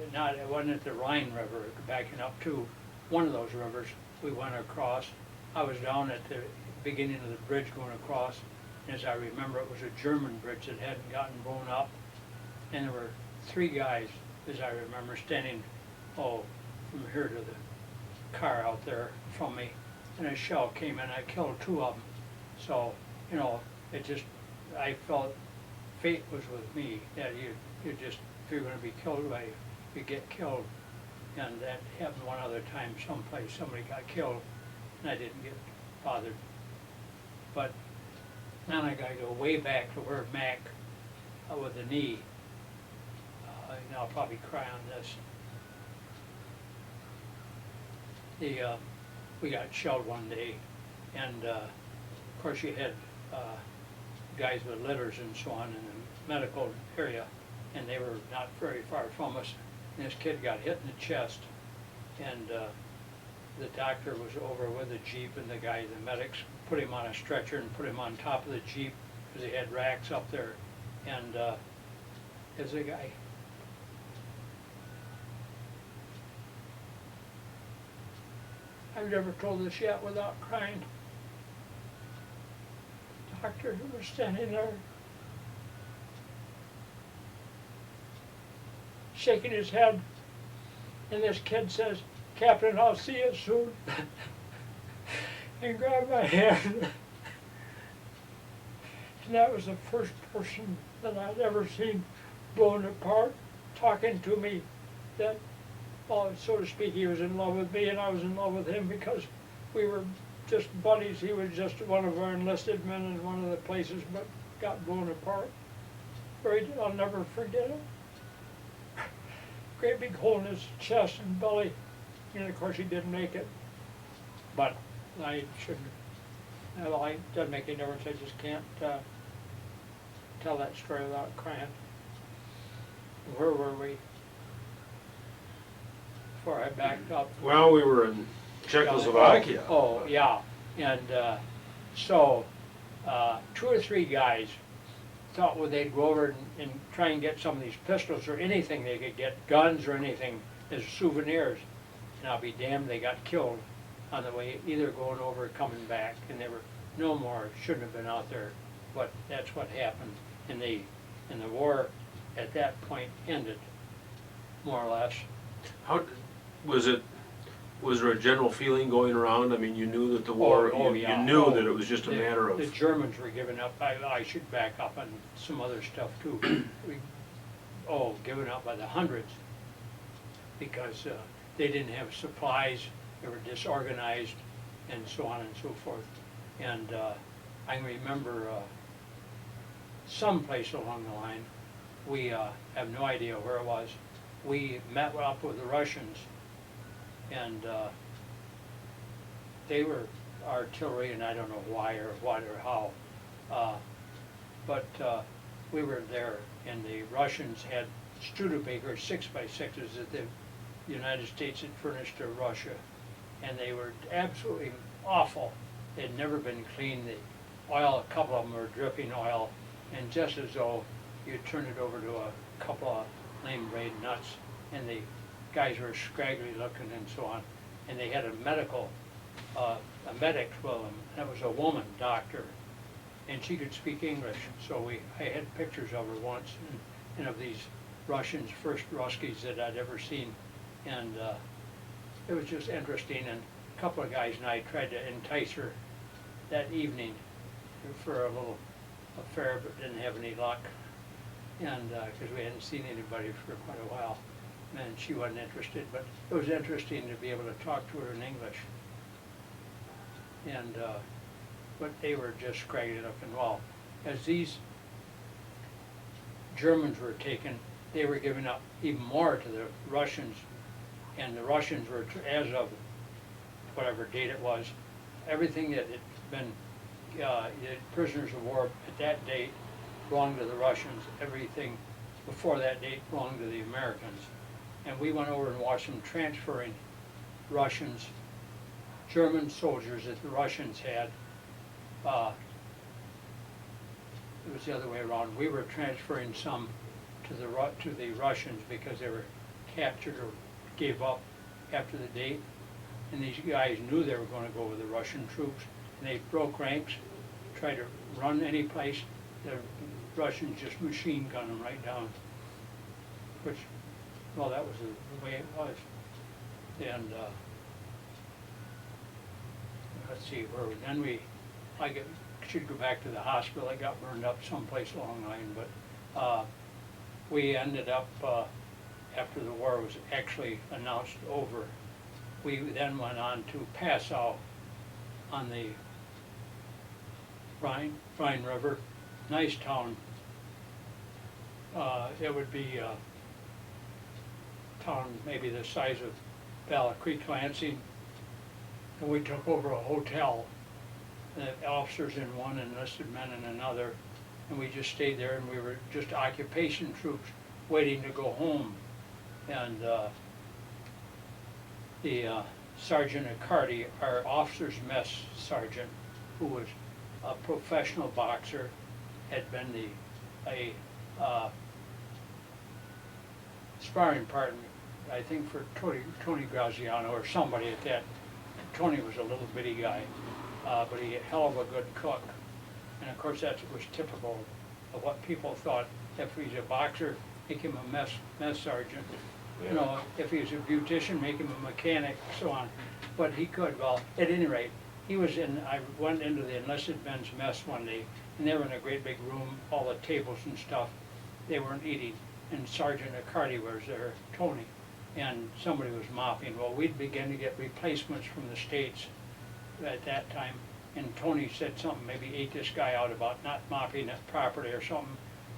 it wasn't at the Rhine River, backing up to one of those rivers we went across. I was down at the beginning of the bridge going across, and as I remember, it was a German bridge that hadn't gotten blown up. And there were 3 guys, as I remember, standing, from here to the car out there from me, and a shell came in. I killed 2 of them. So, you know, I felt fate was with me, that you just, if you're going to be killed by, you get killed. And that happened one other time someplace, somebody got killed, and I didn't get bothered. But then I got to go way back to where Mac, with the knee, and I'll probably cry on this. We got shelled one day, and of course you had guys with litters and so on in the medical area, and they were not very far from us. And this kid got hit in the chest, and the doctor was over with the Jeep, and the medics put him on a stretcher and put him on top of the Jeep because they had racks up there. And there's a guy. I've never told this yet without crying. The doctor who was standing there shaking his head, and this kid says, "Captain, I'll see you soon." And grabbed my hand. And that was the first person that I'd ever seen blown apart, talking to me that, well, so to speak, he was in love with me and I was in love with him because we were just buddies. He was just one of our enlisted men in one of the places, but got blown apart. I'll never forget it. Great big hole in his chest and belly, and of course he didn't make it. But I shouldn't. Well, it doesn't make any difference. I just can't tell that story without crying. Where were we? Before I backed up. Well, we were in Czechoslovakia. Oh, yeah. And so 2 or 3 guys thought, well, they'd go over and try and get some of these pistols or anything they could get, guns or anything, as souvenirs. And I'll be damned, they got killed on the way, either going over or coming back. And they were no more, shouldn't have been out there. But that's what happened. And the war at that point ended, more or less. How was it? Was there a general feeling going around? I mean, you knew that the war. Yeah. You knew that it was just a matter of. The Germans were giving up. I should back up on some other stuff too. Given up by the hundreds because they didn't have supplies. They were disorganized, and so on and so forth. And I remember someplace along the line, we have no idea where it was. We met up with the Russians, and they were artillery, and I don't know why or what or how, but we were there, and the Russians had Studebaker 6x6s that the United States had furnished to Russia, and they were absolutely awful. They'd never been cleaned. The oil, a couple of them were dripping oil, and just as though you turned it over to a couple of lame braid nuts, and the guys were scraggly looking and so on. And they had a medic with them. That was a woman doctor, and she could speak English. So I had pictures of her once, and of these Russians, first Ruskies that I'd ever seen, and it was just interesting. And a couple of guys and I tried to entice her that evening for a little affair, but didn't have any luck, and because we hadn't seen anybody for quite a while, and she wasn't interested. But it was interesting to be able to talk to her in English. And but they were just scraggly looking. Well, as these Germans were taken, they were giving up even more to the Russians, and the Russians were, as of whatever date it was, everything that had been prisoners of war at that date belonged to the Russians. Everything before that date belonged to the Americans. And we went over and watched them transferring Russians, German soldiers that the Russians had. It was the other way around. We were transferring some to the Russians because they were captured or gave up after the date. And these guys knew they were going to go with the Russian troops. And they broke ranks, tried to run any place. The Russians just machine gun them right down. Which, well, that was the way it was. And let's see, I should go back to the hospital. I got burned up someplace along the line, but we ended up, after the war was actually announced over, we then went on to Passau on the Rhine River. Nice town. It would be town maybe the size of Battle Creek, Lansing, and we took over a hotel, the officers in one, enlisted men in another, and we just stayed there, and we were just occupation troops waiting to go home. And the Sergeant Accardi, our officers mess sergeant, who was a professional boxer, had been a sparring partner, I think, for Tony Graziano or somebody at that. Tony was a little bitty guy, but he had a hell of a good cook. And of course that was typical of what people thought. If he's a boxer, make him a mess sergeant. You know, if he was a beautician, make him a mechanic, so on. But he could, well, at any rate, he was in, I went into the enlisted men's mess one day, and they were in a great big room, all the tables and stuff. They weren't eating, and Sergeant Accardi was there, Tony, and somebody was mopping. Well, we'd begin to get replacements from the States at that time, and Tony said something, maybe ate this guy out about not mopping it properly or something,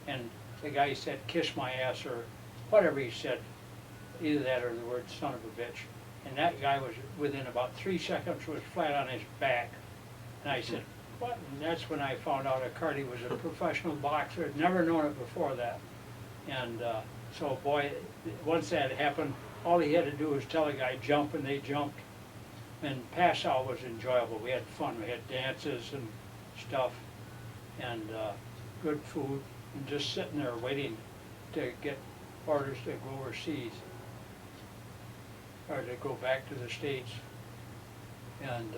and the guy said, kiss my ass, or whatever he said, either that or the word son of a bitch. And that guy was, within about 3 seconds, was flat on his back. And I said, what? And that's when I found out Accardi was a professional boxer. I'd never known it before that. And so, boy, once that happened, all he had to do was tell a guy, jump, and they jumped. And Passau was enjoyable. We had fun. We had dances and stuff, and good food, and just sitting there waiting to get orders to go overseas, or to go back to the States. And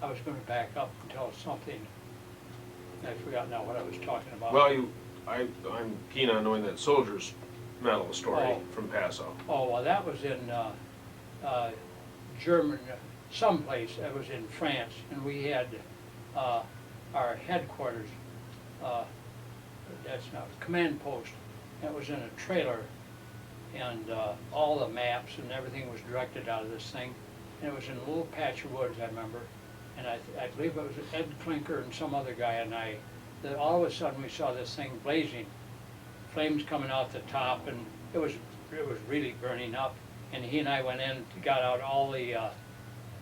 I was going to back up and tell something. I forgot now what I was talking about. Well, I'm keen on knowing that soldier's medal story from Passau. Oh, well, that was in German, someplace. That was in France, and we had our headquarters, that's not, command post, that was in a trailer, and all the maps and everything was directed out of this thing. And it was in a little patch of woods, I remember, and I believe it was Ed Klinker and some other guy and I, that all of a sudden we saw this thing blazing, flames coming out the top, and it was really burning up. And he and I went in, got out all the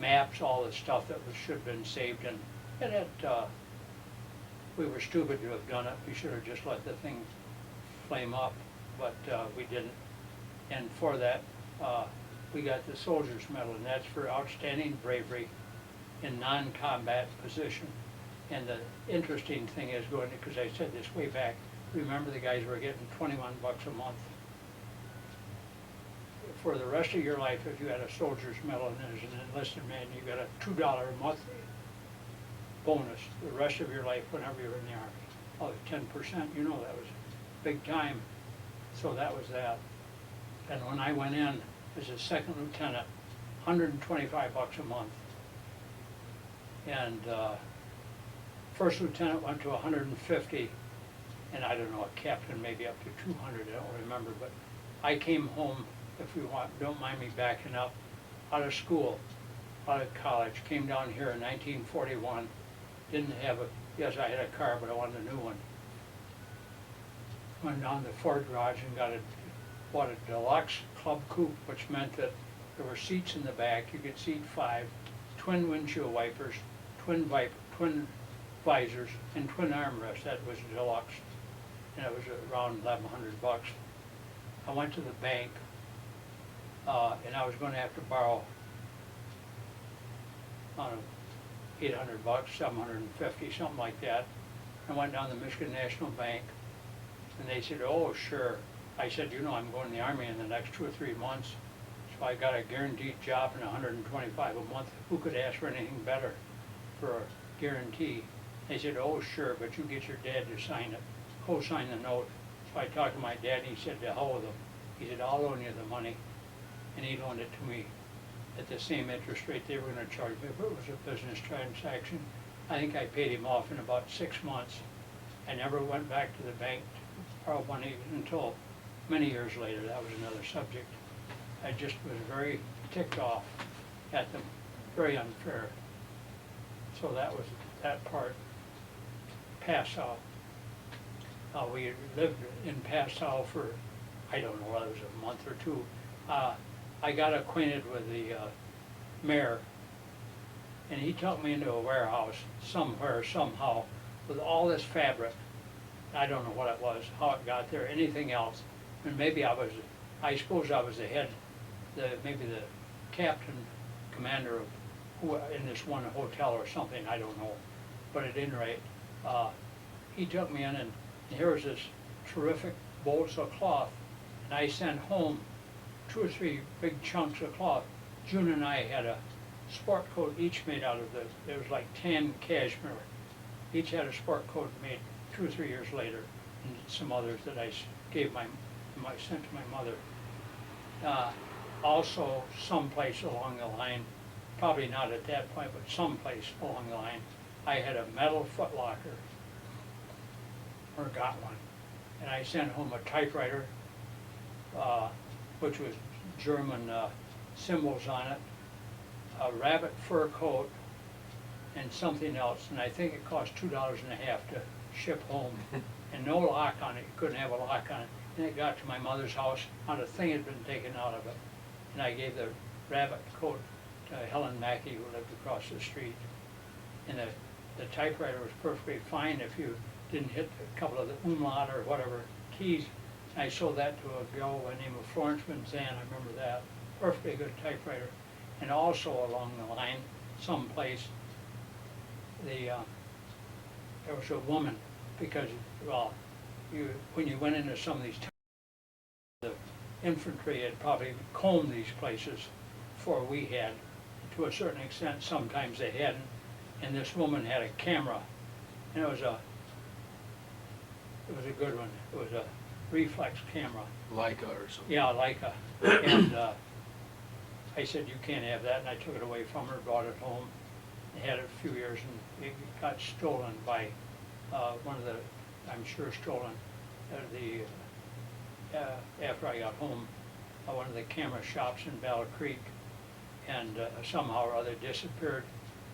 maps, all the stuff that should have been saved, and it, we were stupid to have done it. We should have just let the thing flame up, but we didn't. And for that, we got the Soldier's Medal, and that's for outstanding bravery in non-combat position. And the interesting thing is, going, because I said this way back, remember the guys were getting 21 bucks a month. For the rest of your life, if you had a Soldier's Medal and as an enlisted man, you got a $2 a month bonus the rest of your life whenever you're in the Army. Oh, 10%, you know, that was big time. So that was that. And when I went in as a second lieutenant, 125 bucks a month. And first lieutenant went to 150, and I don't know, a captain maybe up to 200, I don't remember. But I came home, if you want, don't mind me backing up, out of school, out of college, came down here in 1941, didn't have a, yes, I had a car, but I wanted a new one. Went down to the Ford garage and bought a deluxe club coupe, which meant that there were seats in the back. You could seat 5, twin windshield wipers, twin visors, and twin armrests. That was deluxe, and it was around 1,100 bucks. I went to the bank, and I was going to have to borrow, I don't know, 800 bucks, 750, something like that. I went down to the Michigan National Bank, and they said, oh, sure. I said, you know, I'm going to the Army in the next 2 or 3 months, so I got a guaranteed job and 125 a month. Who could ask for anything better for a guarantee? They said, oh, sure, but you get your dad to sign it, co-sign the note. So I talked to my dad, and he said, to hell with him. He said, I'll loan you the money, and he loaned it to me at the same interest rate they were going to charge me, but it was a business transaction. I think I paid him off in about 6 months. I never went back to the bank to borrow money until many years later. That was another subject. I just was very ticked off at them, very unfair. So that was that part. Passau. We lived in Passau for I don't know whether it was a month or two, I got acquainted with the mayor, and he took me into a warehouse somewhere, somehow, with all this fabric. I don't know what it was, how it got there, anything else. And maybe I suppose I was the head, maybe the captain, commander of who in this one hotel or something, I don't know. But at any rate, he took me in, and here was this terrific bolts of cloth, and I sent home 2 or 3 big chunks of cloth. June and I had a sport coat each made out of it was like tan cashmere. Each had a sport coat made 2 or 3 years later, and some others that I gave sent to my mother. Also, someplace along the line, probably not at that point, but someplace along the line, I had a metal footlocker, or got one, and I sent home a typewriter, which was German symbols on it, a rabbit fur coat, and something else, and I think it cost $2.50 to ship home, and no lock on it. You couldn't have a lock on it. And it got to my mother's house, not a thing had been taken out of it. And I gave the rabbit coat to Helen Mackey, who lived across the street. And the typewriter was perfectly fine if you didn't hit a couple of the umlaut or whatever keys. And I sold that to a girl by the name of Florence Manzan, I remember that. Perfectly good typewriter. And also along the line, someplace, there was a woman, because, well, when you went into some of these towns, the infantry had probably combed these places before we had. To a certain extent, sometimes they hadn't. And this woman had a camera, and it was a good one. It was a reflex camera. Leica or something. Yeah, Leica. And I said, you can't have that, and I took it away from her, brought it home. I had it a few years, and it got stolen by one of the, I'm sure stolen, after I got home, one of the camera shops in Battle Creek, and somehow or other disappeared.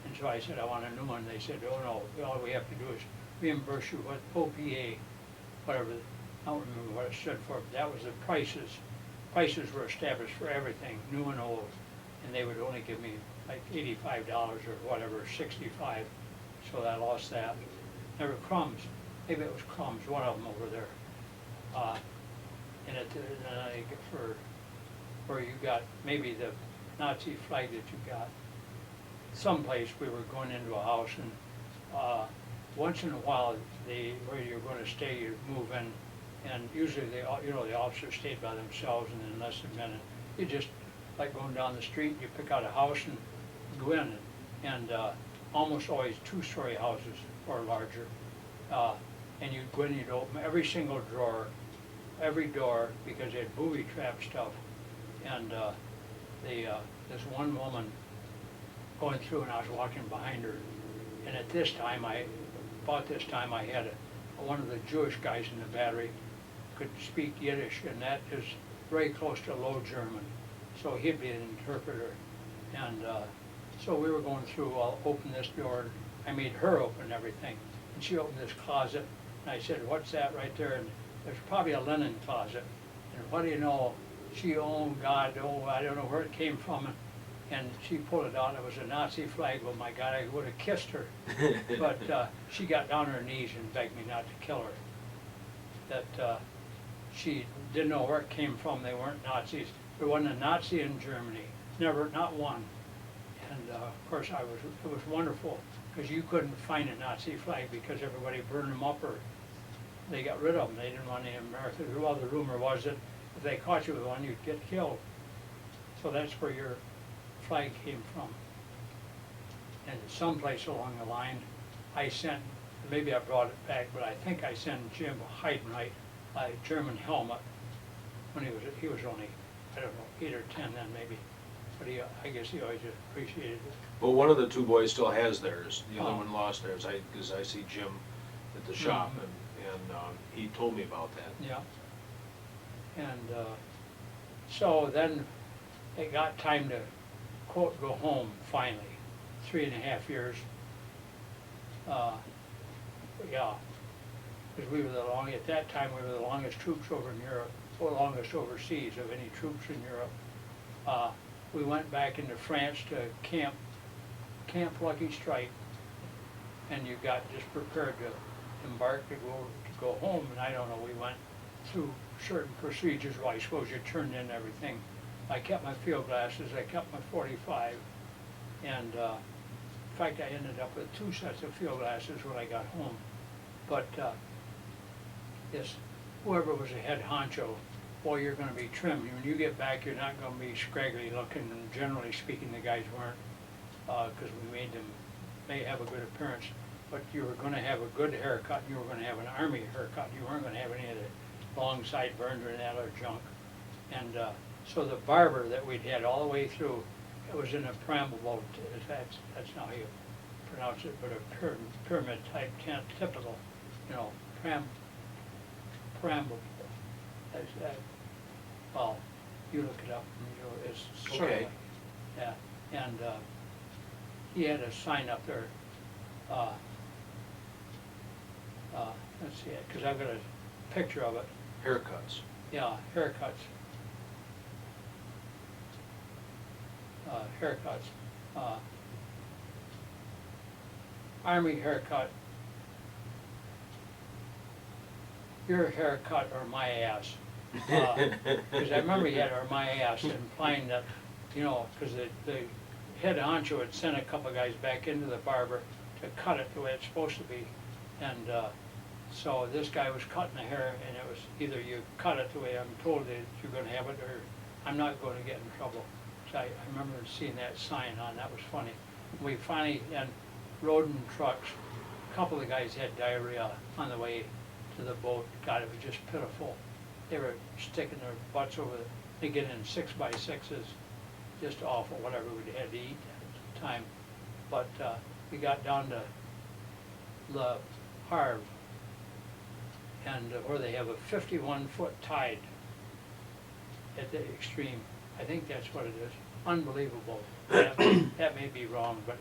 And so I said, I want a new one. They said, oh no, all we have to do is reimburse you with OPA, whatever, I don't remember what it stood for, but that was the prices. Prices were established for everything, new and old, and they would only give me like $85 or whatever, 65, so I lost that. There were crumbs, maybe it was crumbs, one of them over there. And for where you got maybe the Nazi flag that you got. Someplace we were going into a house, and once in a while, where you're going to stay, you move in, and usually the officers stayed by themselves, and in less than a minute, you just, like going down the street, you pick out a house and go in, and almost always 2-story houses or larger, and you'd go in, you'd open every single drawer, every door, because they had booby trap stuff, and this one woman going through, and I was walking behind her, and at this time, about this time, I had one of the Jewish guys in the battery could speak Yiddish, and that is very close to Low German, so he'd be an interpreter. And so we were going through, I'll open this door, I made her open everything, and she opened this closet, and I said, what's that right there? And there's probably a linen closet, and what do you know, she, oh God, oh, I don't know where it came from, and she pulled it out, and it was a Nazi flag. Oh my God, I would have kissed her. But she got down on her knees and begged me not to kill her. That she didn't know where it came from. They weren't Nazis. There wasn't a Nazi in Germany. Never, not one. And of course, it was wonderful, because you couldn't find a Nazi flag because everybody burned them up, or they got rid of them. They didn't want any Americans. Well, the rumor was that if they caught you with one, you'd get killed. So that's where your flag came from. And someplace along the line, I sent, maybe I brought it back, but I think I sent Jim Heidenreich a German helmet when he was only, I don't know, 8 or 10 then maybe. But I guess he always appreciated it. Well, one of the 2 boys still has theirs. The other one lost theirs, because I see Jim at the shop, and he told me about that. Yeah. And so then it got time to, quote, go home finally. 3.5 years. Yeah. Because we were at that time we were the longest troops over in Europe. longest overseas of any troops in Europe. We went back into France to Camp Lucky Strike, and you got just prepared to embark to go home, and I don't know, we went through certain procedures, well, I suppose you turned in everything. I kept my field glasses, I kept my .45, and in fact, I ended up with 2 sets of field glasses when I got home. But yes, whoever was the head honcho, boy, you're gonna be trimmed. When you get back, you're not gonna be scraggly looking, and generally speaking, the guys weren't, because we made them, may have a good appearance, but you were gonna have a good haircut, you were gonna have an army haircut, you weren't gonna have any of the long sideburns or that other junk. And so the barber that we'd had all the way through, it was in a perambulator, that's not how you pronounce it, but a pyramid type tent, typical, you know, perambulator. Well, you look it up, and it's sort of Okay. like, yeah, and he had a sign up there, let's see it, because I've got a picture of it, Haircuts. yeah, haircuts. Army haircut, your haircut or my ass. Because I remember he had or my ass, implying that, you know, because the head honcho had sent a couple guys back into the barber to cut it the way it's supposed to be. And so this guy was cutting the hair, and it was either you cut it the way I'm told that you're gonna have it, or I'm not gonna get in trouble. So I remember seeing that sign on, that was funny. We finally, and loading trucks, a couple of guys had diarrhea on the way to the boat. God, it was just pitiful. They were sticking their butts over, they get in 6x6s, just awful, whatever we had to eat at the time. But we got down to Le Havre, and where they have a 51-foot tide at the extreme. I think that's what it is. Unbelievable. That may be wrong, but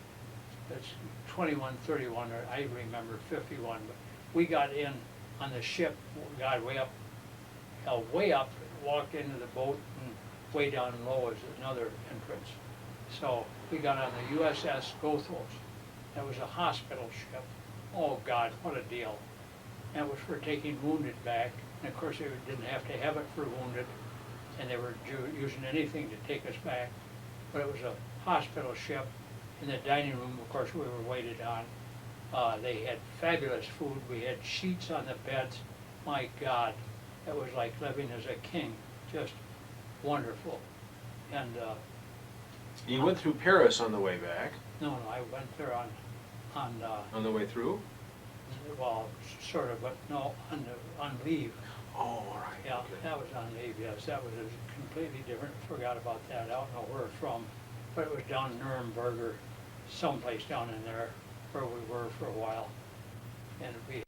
it's 21:31, or I remember 51. But we got in on the ship, God, way up, walked into the boat, and way down low is another entrance. So we got on the USS Goethals. That was a hospital ship. Oh God, what a deal. That was for taking wounded back. And of course, they didn't have to have it for wounded, and they were using anything to take us back. But it was a hospital ship. In the dining room, of course, we were waited on. They had fabulous food. We had sheets on the beds. My God, it was like living as a king. Just wonderful. And You went through Paris on the way back. no, I went there on On the way through? well, sort of, but no, on leave. Oh, all right. Yeah, Okay. that was on leave, yes, that was completely different, forgot about that, I don't know where from, but it was down in Nuremberg or someplace down in there where we were for a while. And we